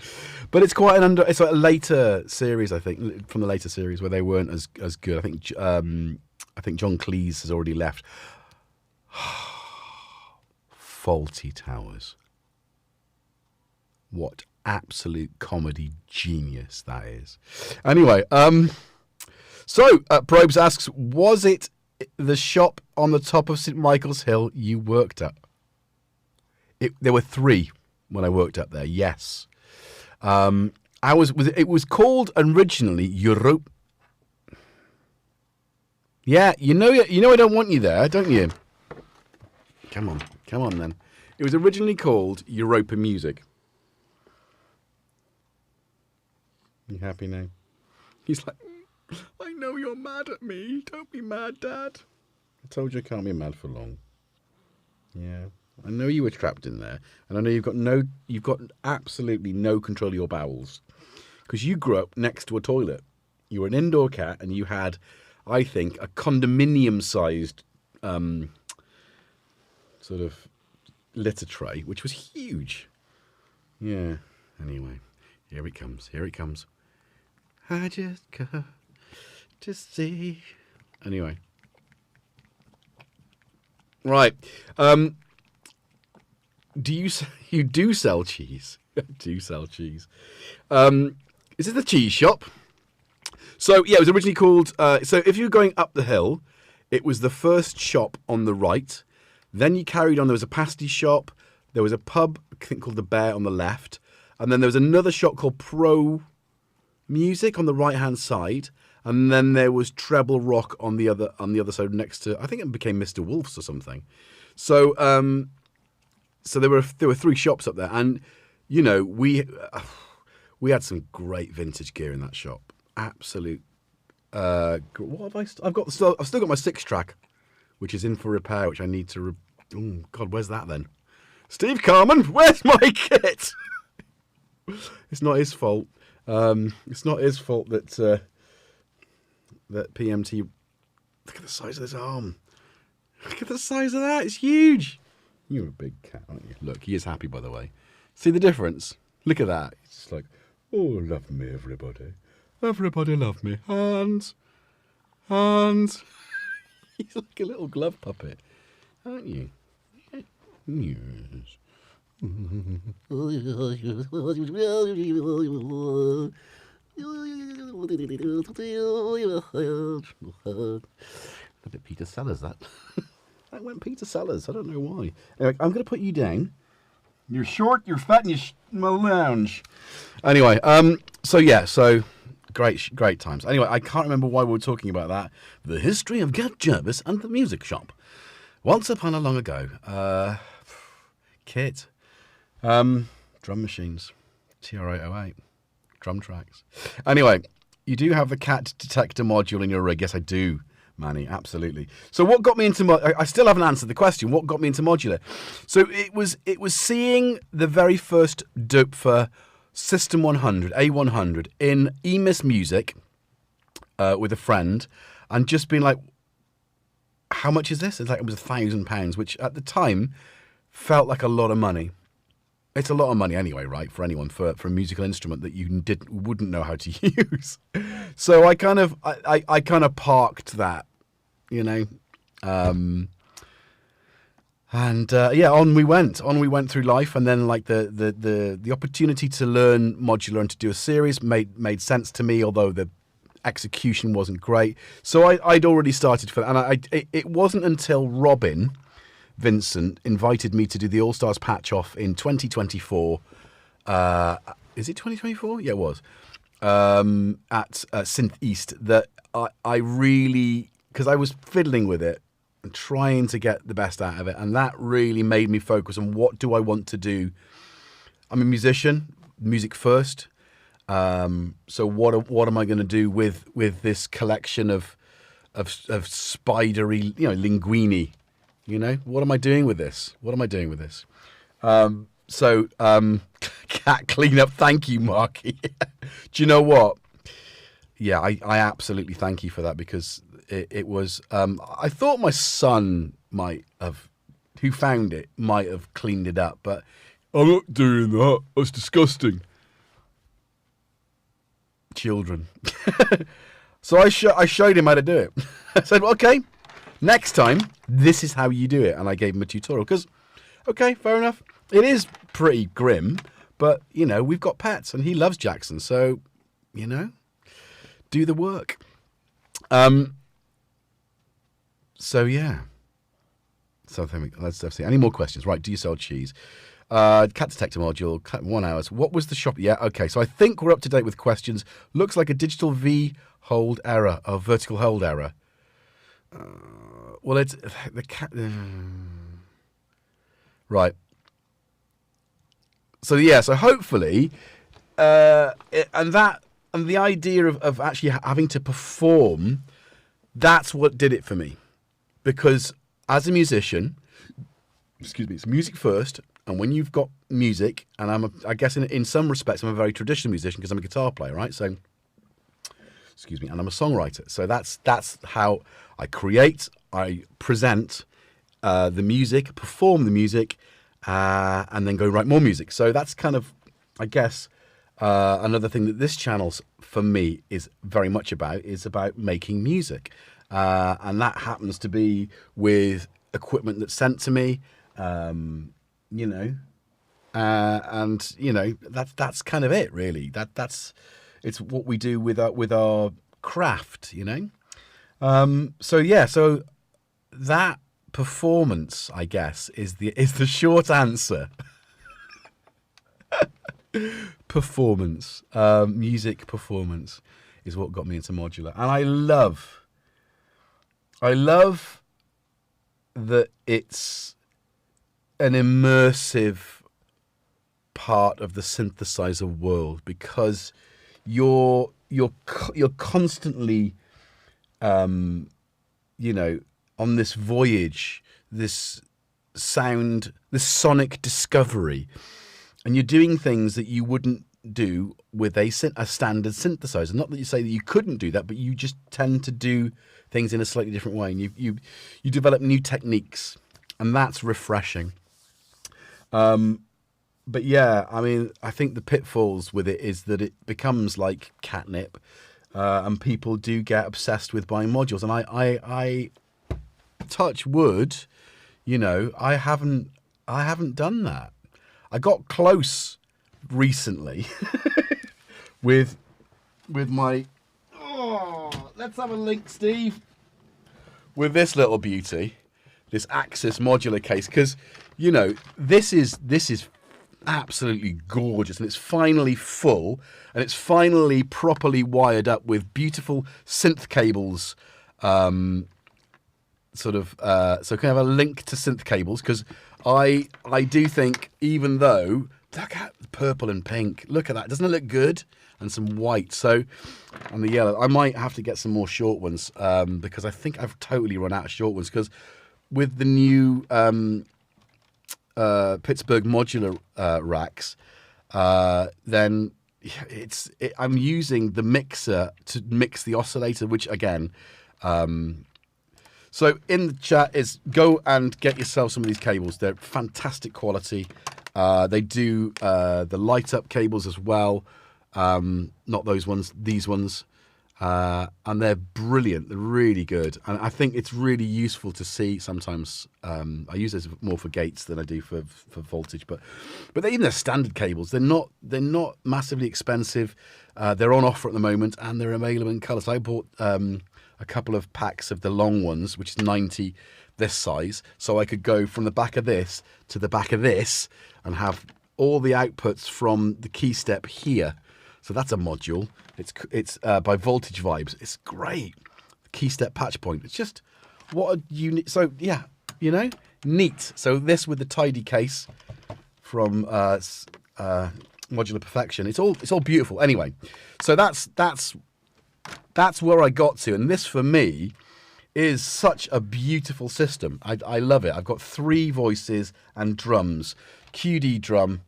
But it's quite it's like a later series, I think, from the later series where they weren't as good. I think John Cleese has already left. Faulty Towers. What absolute comedy genius that is. Anyway, so Probes asks, was it the shop on the top of St Michael's Hill you worked at? There were 3 when I worked up there. Yes, it was called originally Europe. Yeah, you know I don't want you there, don't you? Come on then. It was originally called Europa Music. You happy now? He's like, I know you're mad at me. Don't be mad, Dad. I told you I can't be mad for long. Yeah. I know you were trapped in there, and I know you've got absolutely no control of your bowels, because you grew up next to a toilet. You were an indoor cat, and you had, I think, a condominium-sized sort of litter tray, which was huge. Yeah. Anyway, here it comes. Here it comes. I just got to see. Anyway. Right. You do sell cheese? I do sell cheese. Is it the cheese shop? So yeah, it was originally called. So if you were going up the hill, it was the first shop on the right. Then you carried on. There was a pasty shop. There was a pub, I think, called the Bear on the left, and then there was another shop called Pro Music on the right hand side, and then there was Treble Rock on the other side next to. I think it became Mr. Wolf's or something. So So there were 3 shops up there, and you know we had some great vintage gear in that shop. Absolute. What have I've still got my 6-track, which is in for repair, which I need to. Oh God, where's that then? Steve Carman, where's my kit? It's not his fault. It's not his fault that that PMT. Look at the size of this arm. Look at the size of that. It's huge. You're a big cat, aren't you? Look, he is happy, by the way. See the difference? Look at that. It's just like, oh, love me, everybody. Everybody love me. Hands. Hands. He's like a little glove puppet, aren't you? Yes. A bit Peter Sellers, that. That went Peter Sellers. I don't know why. Anyway, I'm going to put you down. You're short, you're fat, and you're lounge. Anyway, so great times. Anyway, I can't remember why we were talking about that. The history of GetJervis and the music shop. Once upon a long ago. Kit. Drum machines. TR-808. Drum tracks. Anyway, you do have the cat detector module in your rig. Yes, I do. Manny, absolutely. So what got me into I still haven't answered the question. What got me into modular? So it was seeing the very first Dope System 100, A100 in EMIS Music with a friend, and just being like, how much is this? It's like it was £1,000, which at the time felt like a lot of money. It's a lot of money anyway, right? For anyone, for a musical instrument that you wouldn't know how to use. So I kind of parked that, you know, and on we went through life, and then like the opportunity to learn modular and to do a series made sense to me, although the execution wasn't great. So I'd already started for that, and it wasn't until Robin Vincent invited me to do the All-Stars patch-off in 2024. Is it 2024? Yeah, it was. At Synth East, that I really, because I was fiddling with it and trying to get the best out of it, and that really made me focus on what do I want to do. I'm a musician, music first. So what am I going to do with this collection of spidery, you know, linguini? You know, what am I doing with this? Cat cleanup. Thank you, Marky. Do you know what? Yeah, I absolutely thank you for that, because it was. I thought my son who found it, might have cleaned it up, but I'm not doing that. That's disgusting. Children. So I showed him how to do it. I said, well, okay, next time, this is how you do it. And I gave him a tutorial because, okay, fair enough. It is pretty grim, but, we've got pets and he loves Jackson. So, do the work. So, yeah. So let's see. Any more questions? Right, do you sell cheese? Cat detector module, 1 hour. What was the shop? Yeah, okay. So I think we're up to date with questions. Looks like a digital V hold error, or vertical hold error. Well, it's the cat. Right. So yeah. So hopefully, and the idea of actually having to perform, that's what did it for me, because as a musician, excuse me, it's music first. And when you've got music, and I guess in some respects, I'm a very traditional musician because I'm a guitar player, right? So, excuse me, and I'm a songwriter. So that's how I create, I present the music, perform the music, and then go write more music. So that's kind of, I guess, another thing that this channel for me is very much about, is about making music. And that happens to be with equipment that's sent to me, and that's kind of it, really. It's what we do with our craft, So yeah, so that performance, I guess, is the short answer. Performance, music performance is what got me into modular, and I love that it's an immersive part of the synthesizer world, because you're constantly on this voyage, this sonic discovery, and you're doing things that you wouldn't do with a standard synthesizer. Not that you say that you couldn't do that, but you just tend to do things in a slightly different way, and you develop new techniques, and that's refreshing. But yeah, I mean, I think the pitfalls with it is that it becomes like catnip, and people do get obsessed with buying modules. And I touch wood, I haven't done that. I got close recently with my. Oh, let's have a link, Steve. With this little beauty, this Axis modular case, because this is absolutely gorgeous, and it's finally full, and it's finally properly wired up with beautiful synth cables. So can I have a link to synth cables, because I do think, even though, look at the purple and pink, look at that, doesn't it look good? And some white, and the yellow. I might have to get some more short ones, because I think I've totally run out of short ones, because with the new Pittsburgh modular racks, then I'm using the mixer to mix the oscillator, which again, so in the chat is go and get yourself some of these cables. They're fantastic quality. They do the light up cables as well. Not those ones, these ones. And they're brilliant. They're really good. And I think it's really useful to see sometimes. I use this more for gates than I do for voltage, but even the standard cables, they're not massively expensive. They're on offer at the moment, and they're available in colours. So I bought a couple of packs of the long ones, which is 90 this size, so I could go from the back of this to the back of this and have all the outputs from the key step here. So that's a module. It's by Voltage Vibes. It's great. Key step patch point. It's just what a unique. So yeah, neat. So this with the tidy case from Modular Perfection. It's all beautiful. Anyway, so that's where I got to, and this for me is such a beautiful system. I love it. I've got 3 voices and drums. QD drum,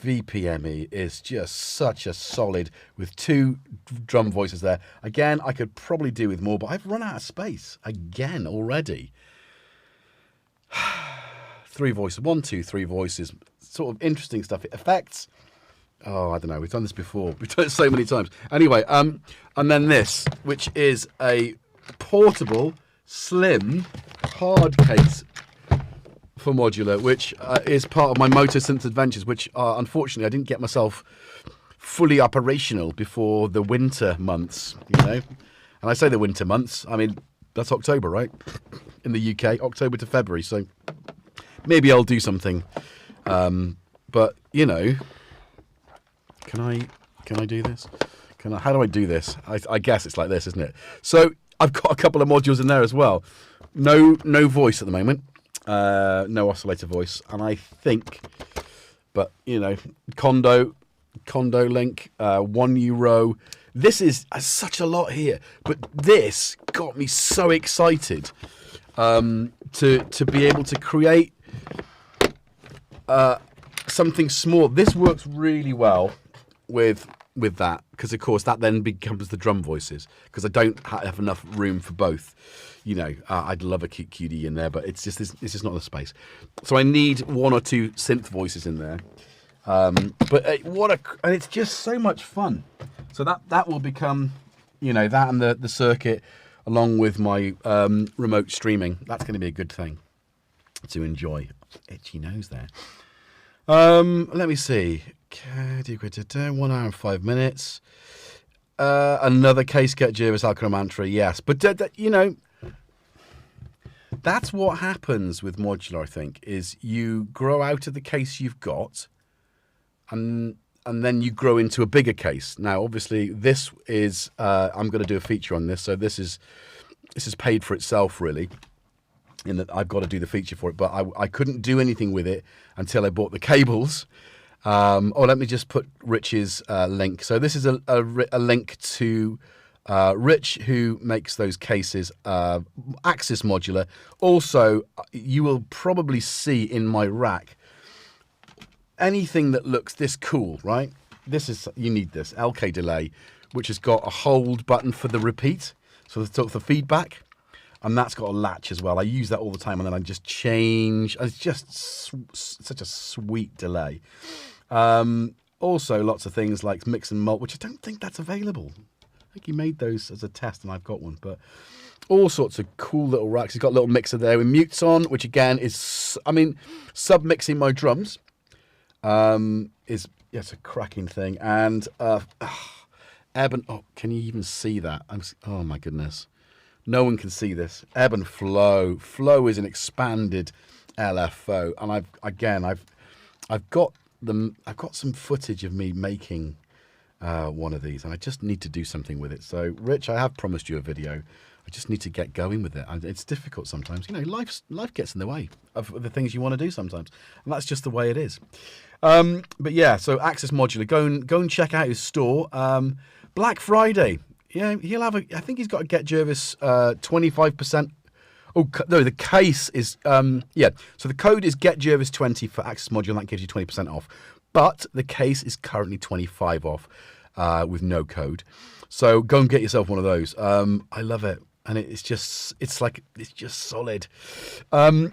VPME is just such a solid, with 2 drum voices there. Again, I could probably do with more, but I've run out of space again already. 3 voices, 1, 2, 3 voices, sort of interesting stuff. Effects. Oh, I don't know. We've done this before. We've done it so many times. Anyway, and then this, which is a portable, slim, hard case for Modular, which is part of my motor synth adventures, which unfortunately I didn't get myself fully operational before the winter months, you know. And I say the winter months, I mean, that's October, right? In the UK, October to February. So maybe I'll do something. But, you know, can I do this? How do I do this? I guess it's like this, isn't it? So I've got a couple of modules in there as well. No voice at the moment. No oscillator voice. And I think, but, you know, Kondo link, €1. This is such a lot here. But this got me so excited to be able to create something small. This works really well with that, because of course that then becomes the drum voices, because I don't have enough room for both. You know, I'd love a cute QD in there, but it's just not the space. So I need 1 or 2 synth voices in there. And it's just so much fun. So that will become, you know, that and the circuit, along with my remote streaming. That's going to be a good thing to enjoy. Itchy nose there. Let me see. 1 hour and 5 minutes. Another case, GetJervis Alchemy Mantra, yes. But, you know, that's what happens with Modular, I think, is you grow out of the case you've got, and then you grow into a bigger case. Now, obviously, this is, I'm going to do a feature on this, so this is paid for itself, really, in that I've got to do the feature for it, but I couldn't do anything with it until I bought the cables. Let me just put Rich's link. So this is a link to Rich, who makes those cases, Axis Modular. Also, you will probably see in my rack anything that looks this cool, right? You need this LK delay, which has got a hold button for the repeat, so the feedback. And that's got a latch as well. I use that all the time, and then I just change. It's just such a sweet delay. Also, lots of things like mix and mult, which I don't think that's available. I think he made those as a test, and I've got one. But all sorts of cool little racks. He's got a little mixer there with mutes on, which again is, I mean, sub-mixing my drums is a cracking thing. And ebb and, oh, can you even see that? Oh my goodness. No one can see this. Ebb and flow. Flow is an expanded LFO, and I've got some footage of me making one of these, and I just need to do something with it. So, Rich, I have promised you a video. I just need to get going with it. And it's difficult sometimes. You know, life gets in the way of the things you want to do sometimes, and that's just the way it is. But yeah, so Axis Modular. Go and check out his store. Black Friday. Yeah, he'll have I think he's got a GetJervis 25%. Oh, no, the case is, yeah. So the code is GetJervis20 for Axis Modular, and that gives you 20% off. But the case is currently 25 off with no code. So go and get yourself one of those. I love it. And it's just solid. And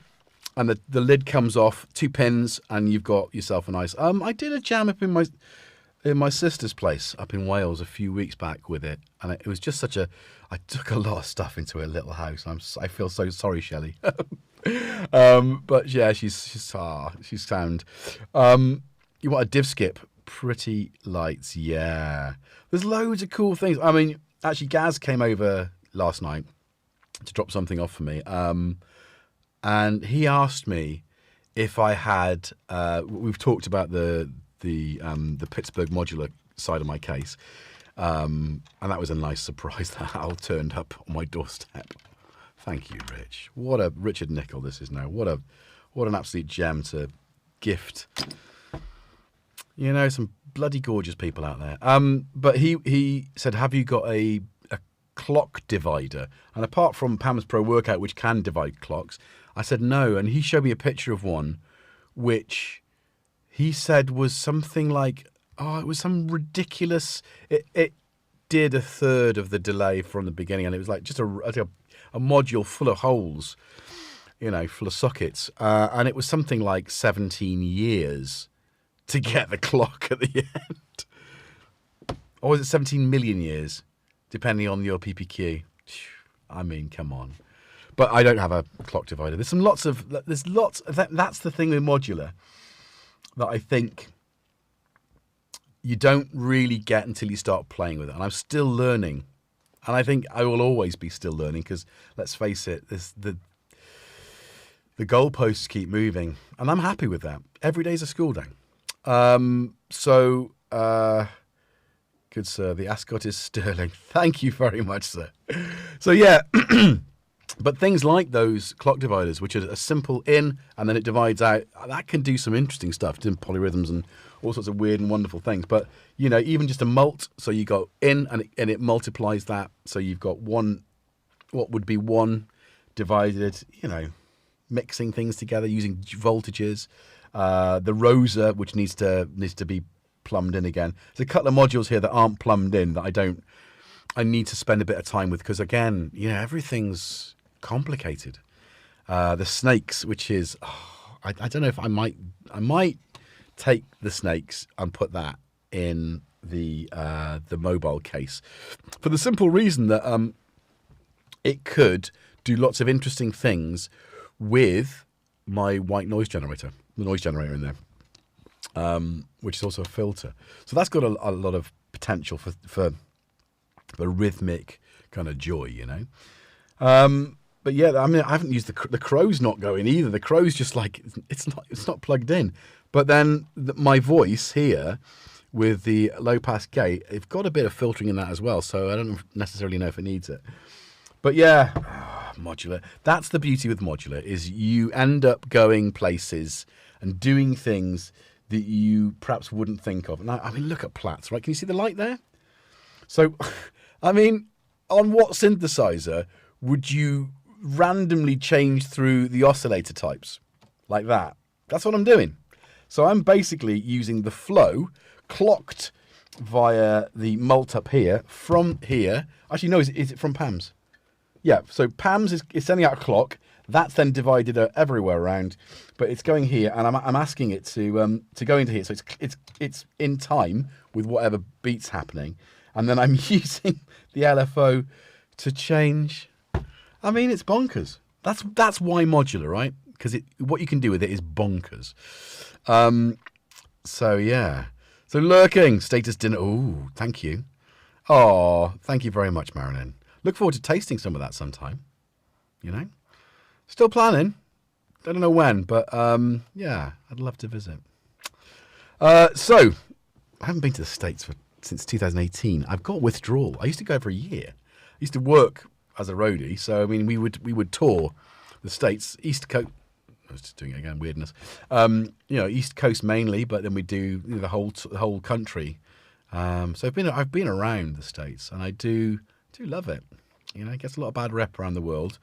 the lid comes off, 2 pins, and you've got yourself a nice, I did a jam up in my sister's place up in Wales a few weeks back with it, and it was just I took a lot of stuff into a little house. I feel so sorry, Shelley. But yeah, she's sound. You want a div skip? Pretty lights, yeah. There's loads of cool things. I mean, actually, Gaz came over last night to drop something off for me, and he asked me if I had. We've talked about the Pittsburgh Modular side of my case, and that was a nice surprise that Al turned up on my doorstep. Thank you, Rich. What a Richard Nickel this is now. What an absolute gem to gift. You know, some bloody gorgeous people out there. But he said, have you got a clock divider? And apart from Pam's Pro Workout, which can divide clocks, I said no. And he showed me a picture of one which he said was something like, oh, it was some ridiculous. It did a third of the delay from the beginning, and it was like just a module full of holes, you know, full of sockets, and it was something like 17 years to get the clock at the end. Or was it 17 million years, depending on your PPQ? I mean, come on. But I don't have a clock divider. There's lots of that's the thing with modular that I think you don't really get until you start playing with it. And I'm still learning. And I think I will always be still learning because, let's face it, the goalposts keep moving. And I'm happy with that. Every day's a school day. Good sir, the ascot is sterling. Thank you very much, sir. So yeah, but things like those clock dividers, which are a simple in and then it divides out, that can do some interesting stuff, doing polyrhythms and all sorts of weird and wonderful things. But you know, even just a mult, so you go in and it multiplies that, so you've got one, what would be one divided, you know, mixing things together using voltages. The rosa, which needs to be plumbed in again. There's a couple of modules here that aren't plumbed in that I need to spend a bit of time with, because again, you know, everything's complicated. The snakes, which is, I don't know if I might take the snakes and put that in the mobile case, for the simple reason that it could do lots of interesting things with my white noise generator, the noise generator in there. Which is also a filter. So that's got a lot of potential for rhythmic kind of joy, you know. But yeah, I mean, I haven't used the crow's not going either. The crow's just like, it's not plugged in. But then my voice here with the low pass gate, it's got a bit of filtering in that as well. So I don't necessarily know if it needs it. But yeah, modular. That's the beauty with modular, is you end up going places and doing things that you perhaps wouldn't think of. Now, I mean, look at Platts, right? Can you see the light there? So, I mean, on what synthesizer would you randomly change through the oscillator types like that? That's what I'm doing. So I'm basically using the flow clocked via the mult up here from here. Actually, no, is it from PAMS? Yeah, so PAMS is sending out a clock. That's then divided everywhere around, but it's going here, and I'm asking it to go into here. So it's in time with whatever beat's happening, and then I'm using the LFO to change. I mean, it's bonkers. That's why modular, right? Because what you can do with it is bonkers. So yeah. So lurking status dinner. Oh, thank you. Oh, thank you very much, Marilyn. Look forward to tasting some of that sometime. You know. Still planning. I don't know when, but yeah, I'd love to visit. So, I haven't been to the States since 2018. I've got withdrawal. I used to go every year. I used to work as a roadie, so I mean, we would tour the States, East Coast. I was just doing it again, weirdness. You know, East Coast mainly, but then we do the whole country. So I've been around the States, and I do love it. You know, it gets a lot of bad rep around the world,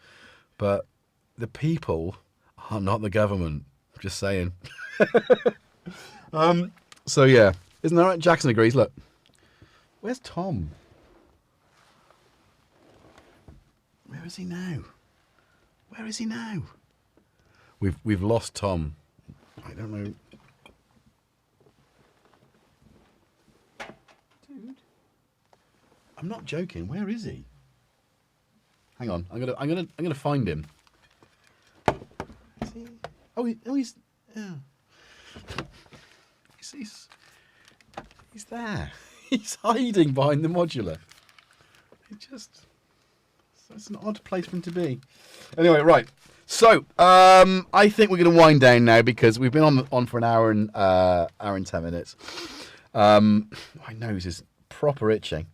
but the people are not the government. Just saying. So yeah, isn't that right? Jackson agrees. Look, where's Tom? Where is he now? Where is he now? We've lost Tom. I don't know. Dude, I'm not joking. Where is he? Hang on. I'm gonna find him. Is he? He's yeah. He's there. He's hiding behind the modular. It's an odd place for him to be. Anyway, right. So, I think we're going to wind down now because we've been on for an hour and 10 minutes. My nose is proper itching.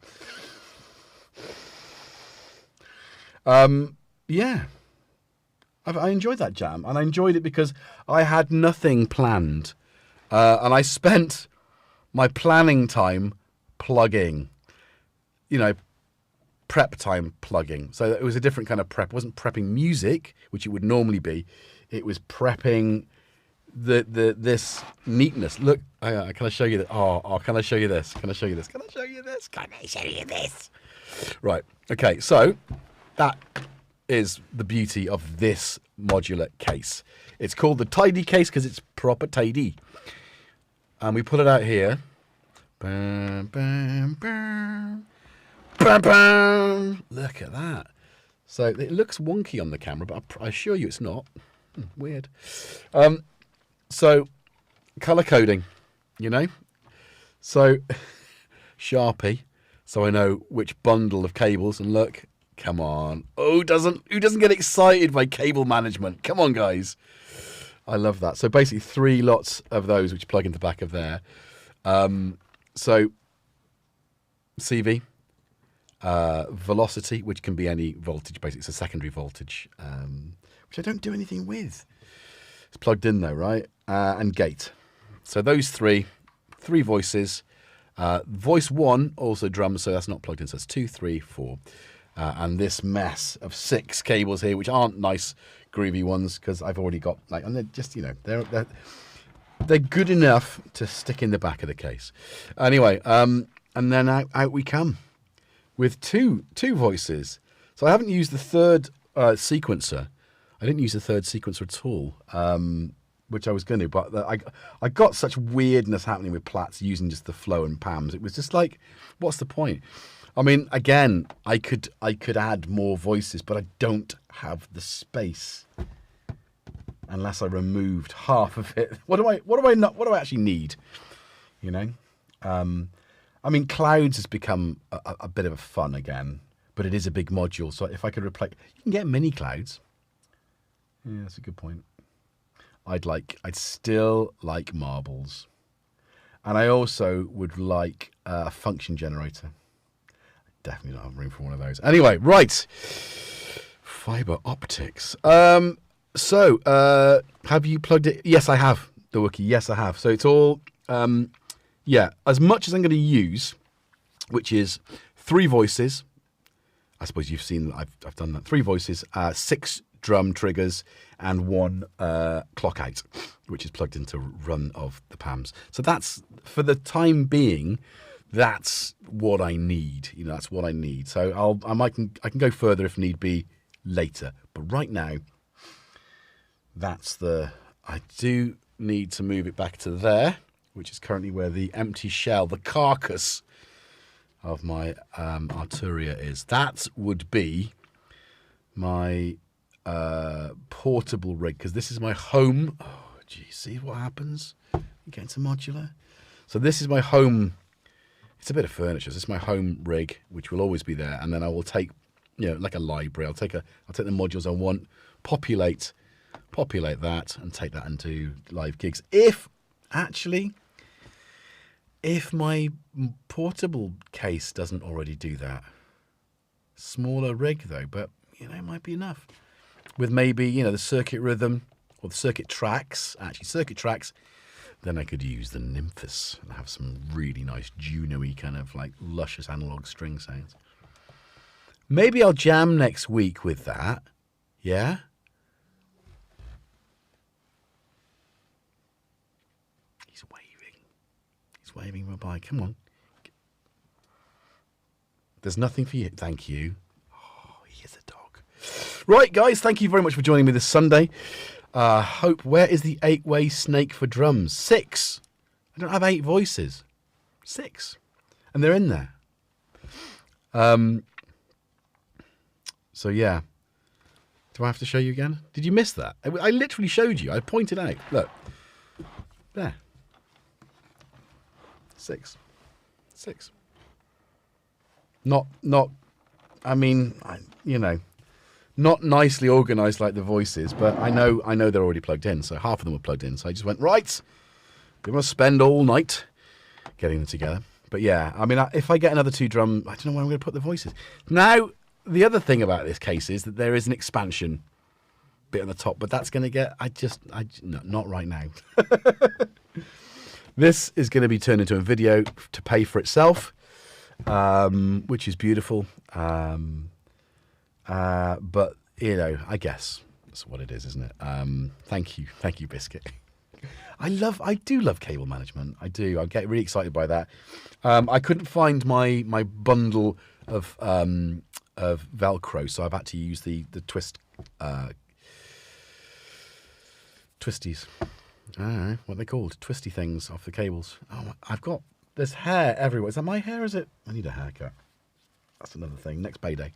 Yeah. I enjoyed that jam, and I enjoyed it because I had nothing planned. And I spent my planning time plugging, prep time plugging. So it was a different kind of prep. It wasn't prepping music, which it would normally be. It was prepping this neatness. Look, can I show you that? Oh, can I show you this? Can I show you this? Can I show you this? Can I show you this? Right. Okay. So that is the beauty of this modular case. It's called the tidy case because it's proper tidy. And we pull it out here. Bam, bam, bam. Bam, bam. Look at that. So it looks wonky on the camera, but I assure you it's not. Weird. So color coding, you know. So Sharpie, so I know which bundle of cables. And look, come on. Oh, who doesn't get excited by cable management? Come on, guys. I love that. So basically 3 lots of those which plug into the back of there. So CV, velocity, which can be any voltage, basically it's a secondary voltage, which I don't do anything with. It's plugged in though, right? And gate. So those three voices. Voice 1 also drums, so that's not plugged in. So it's 2, 3, 4. And this mess of 6 cables here, which aren't nice, groovy ones, because I've already got, like, and they're just, you know, they're good enough to stick in the back of the case. Anyway, and then out we come with two voices. So I haven't used the third sequencer. I didn't use the third sequencer at all, which I was going to, but I got such weirdness happening with Platts using just the flow and Pams. It was just like, what's the point? I mean, again, I could add more voices, but I don't have the space unless I removed half of it. What do I actually need? You know, I mean, clouds has become a bit of a fun again, but it is a big module. So if I could replace, you can get mini clouds. Yeah, that's a good point. I'd still like marbles, and I also would like a function generator. Definitely don't have room for one of those. Anyway, right. Fiber optics. So have you plugged it? Yes, I have. The Wookiee. Yes, I have. So it's all, yeah, as much as I'm going to use, which is 3 voices. I suppose you've seen that I've done that. 3 voices, 6 drum triggers, and 1 clock out, which is plugged into run of the Pams. So that's, for the time being, that's what I need. You know, that's what I need. So I can go further if need be later. But right now, I do need to move it back to there, which is currently where the empty shell, the carcass of my Arturia is. That would be my portable rig, because this is my home. Oh, gee, see what happens? You get into modular. So this is my home. It's a bit of furniture. This is my home rig, which will always be there. And then I will take, you know, like a library. I'll take the modules I want, populate that, and take that into live gigs. If my portable case doesn't already do that. Smaller rig though, but you know, it might be enough. With maybe, you know, the circuit rhythm or the circuit tracks, then I could use the Nymphus and have some really nice Juno-y kind of like luscious analog string sounds. Maybe I'll jam next week with that. Yeah? He's waving goodbye. Come on. There's nothing for you. Thank you. Oh, he is a dog. Right, guys. Thank you very much for joining me this Sunday. Where is the 8-way snake for drums? 6. I don't have 8 voices. 6. And they're in there. So, yeah. Do I have to show you again? Did you miss that? I literally showed you. I pointed out. Look. There. 6. Not, I mean, you know, not nicely organized like the voices, but I know they're already plugged in. So half of them were plugged in. So I just went, right, we're going to spend all night getting them together. But yeah, I mean, if I get another 2 drum, I don't know where I'm going to put the voices. Now, the other thing about this case is that there is an expansion bit on the top, but that's going to get, no, not right now. This is going to be turned into a video to pay for itself, which is beautiful. But, you know, I guess that's what it is, isn't it? Thank you, Biscuit. I do love cable management. I do. I get really excited by that. I couldn't find my bundle of Velcro, so I've had to use the twisties. I don't know what they're called. Twisty things off the cables. Oh, there's hair everywhere. Is that my hair? Is it? I need a haircut. That's another thing. Next payday.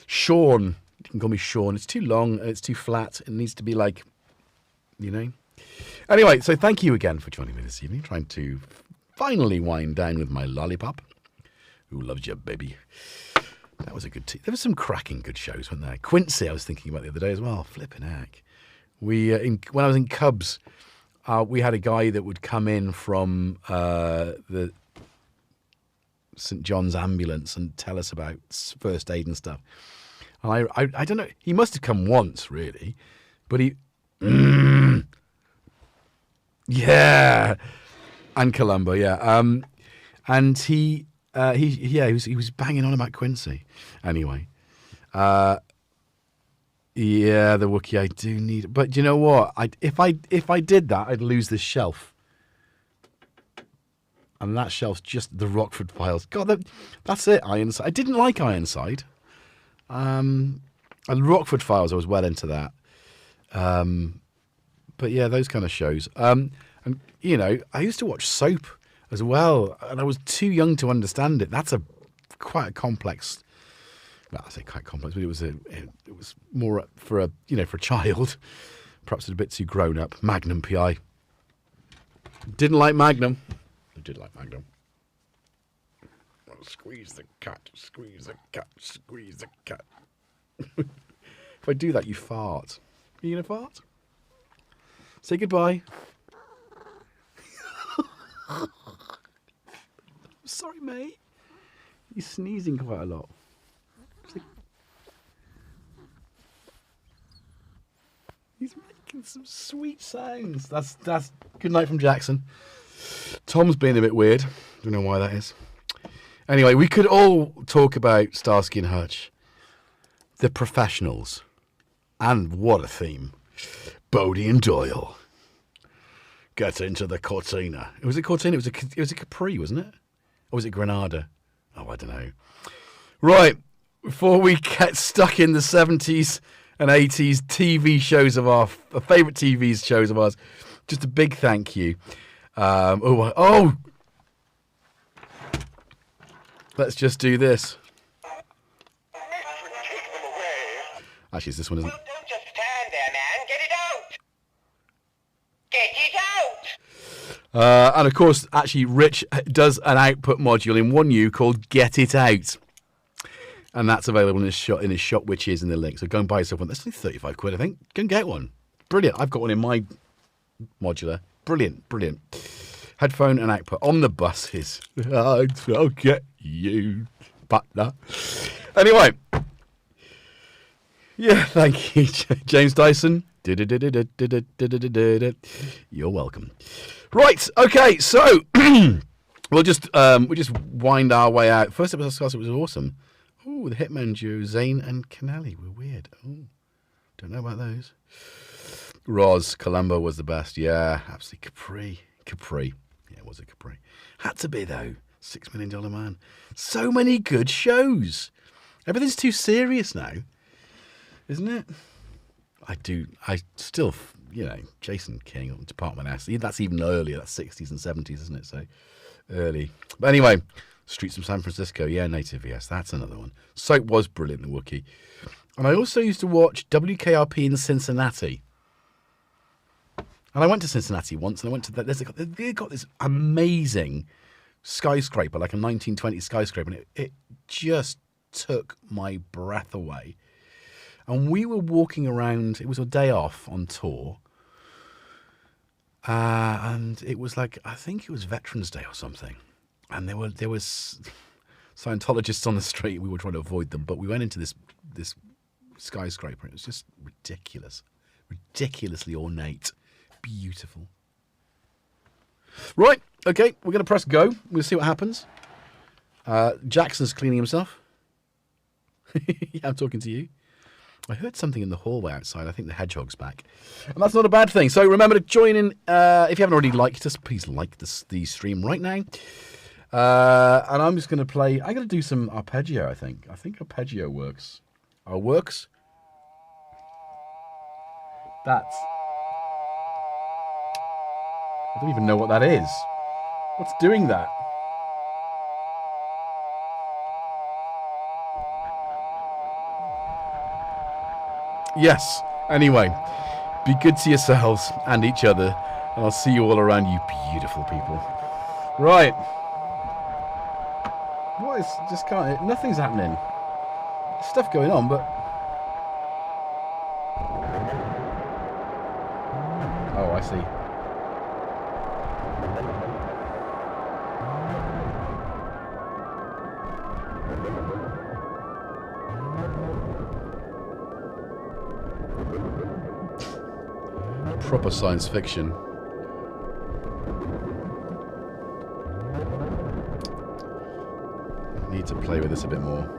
Sean. You can call me Sean. It's too long. It's too flat. It needs to be like, you know. Anyway, so thank you again for joining me this evening. Trying to finally wind down with my lollipop. Who loves you, baby? That was a good there was some cracking good shows, weren't there? Quincy, I was thinking about the other day as well. Flipping heck. When I was in Cubs, we had a guy that would come in from the St. John's ambulance and tell us about first aid and stuff. And I don't know. He must have come once, really, but he, yeah, and Columbo, yeah, and he was banging on about Quincy. Anyway, yeah, the Wookiee I do need, but you know what? If I did that, I'd lose this shelf. And that shelf's just the Rockford Files. God, that's it. Ironside. I didn't like Ironside. And Rockford Files, I was well into that. But yeah, those kind of shows. And you know, I used to watch soap as well, and I was too young to understand it. That's quite a complex. Well, I say quite complex, but it was more for a child. Perhaps a bit too grown up. Magnum PI. Didn't like Magnum. I did like Magnum. Oh, squeeze the cat, squeeze the cat, squeeze the cat. If I do that, you fart. Are you going to fart? Say goodbye. Sorry, mate. You're sneezing quite a lot. He's making some sweet sounds. That's good night from Jackson. Tom's being a bit weird. Don't know why that is. Anyway, we could all talk about Starsky and Hutch, The Professionals, and what a theme. Bodie and Doyle. Get into the Cortina. Was it Cortina? It was a Capri, wasn't it? Or was it Granada? Oh, I don't know. Right, before we get stuck in the 70s and 80s TV shows of our favourite TV shows of ours, just a big thank you. Let's just do this. Actually, it's this one, isn't it? Don't just stand there, man. Get it out. Get it out. And of course, actually, Rich does an output module in 1U called Get It Out. And that's available in his shop, which is in the link. So go and buy yourself one. That's only 35 quid, I think. Go and get one. Brilliant. I've got one in my modular. Brilliant, brilliant. Headphone and output on the buses. I'll get you, butler. Anyway. Yeah, thank you, James Dyson. You're welcome. Right, okay, so we'll just wind our way out. First episode it was awesome. Oh, the Hitman duo, Zane and Canelli were weird. Oh, don't know about those. Roz, Columbo was the best. Yeah, absolutely. Capri. Yeah, it was a Capri. Had to be, though. $6 Million Man. So many good shows. Everything's too serious now, isn't it? I still, Jason King, Department S. That's even earlier. That's 60s and 70s, isn't it? So early. But anyway, Streets of San Francisco. Yeah, Native, yes. That's another one. Soap was brilliant, the Wookiee. And I also used to watch WKRP in Cincinnati. And I went to Cincinnati once, and I went to they got this amazing skyscraper, like a 1920s skyscraper, and it just took my breath away. And we were walking around. It was a day off on tour, and it was like, I think it was Veterans Day or something. And there was Scientologists on the street. We were trying to avoid them, but we went into this skyscraper. And it was just ridiculously ornate. Beautiful. Right, okay, we're going to press go. We'll see what happens. Jackson's cleaning himself. Yeah, I'm talking to you. I heard something in the hallway outside. I think the hedgehog's back. And that's not a bad thing. So remember to join in. If you haven't already liked us, please like the stream right now. And I'm just going to play. I'm going to do some arpeggio, I think. I think arpeggio works. Oh, works? That's... I don't even know what that is. What's doing that? Yes. Anyway, be good to yourselves and each other, and I'll see you all around, you beautiful people. Right. What is... just can't... nothing's happening. There's stuff going on, but... oh, I see. Proper science fiction. Need to play with this a bit more.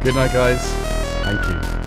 Good night, guys. Thank you.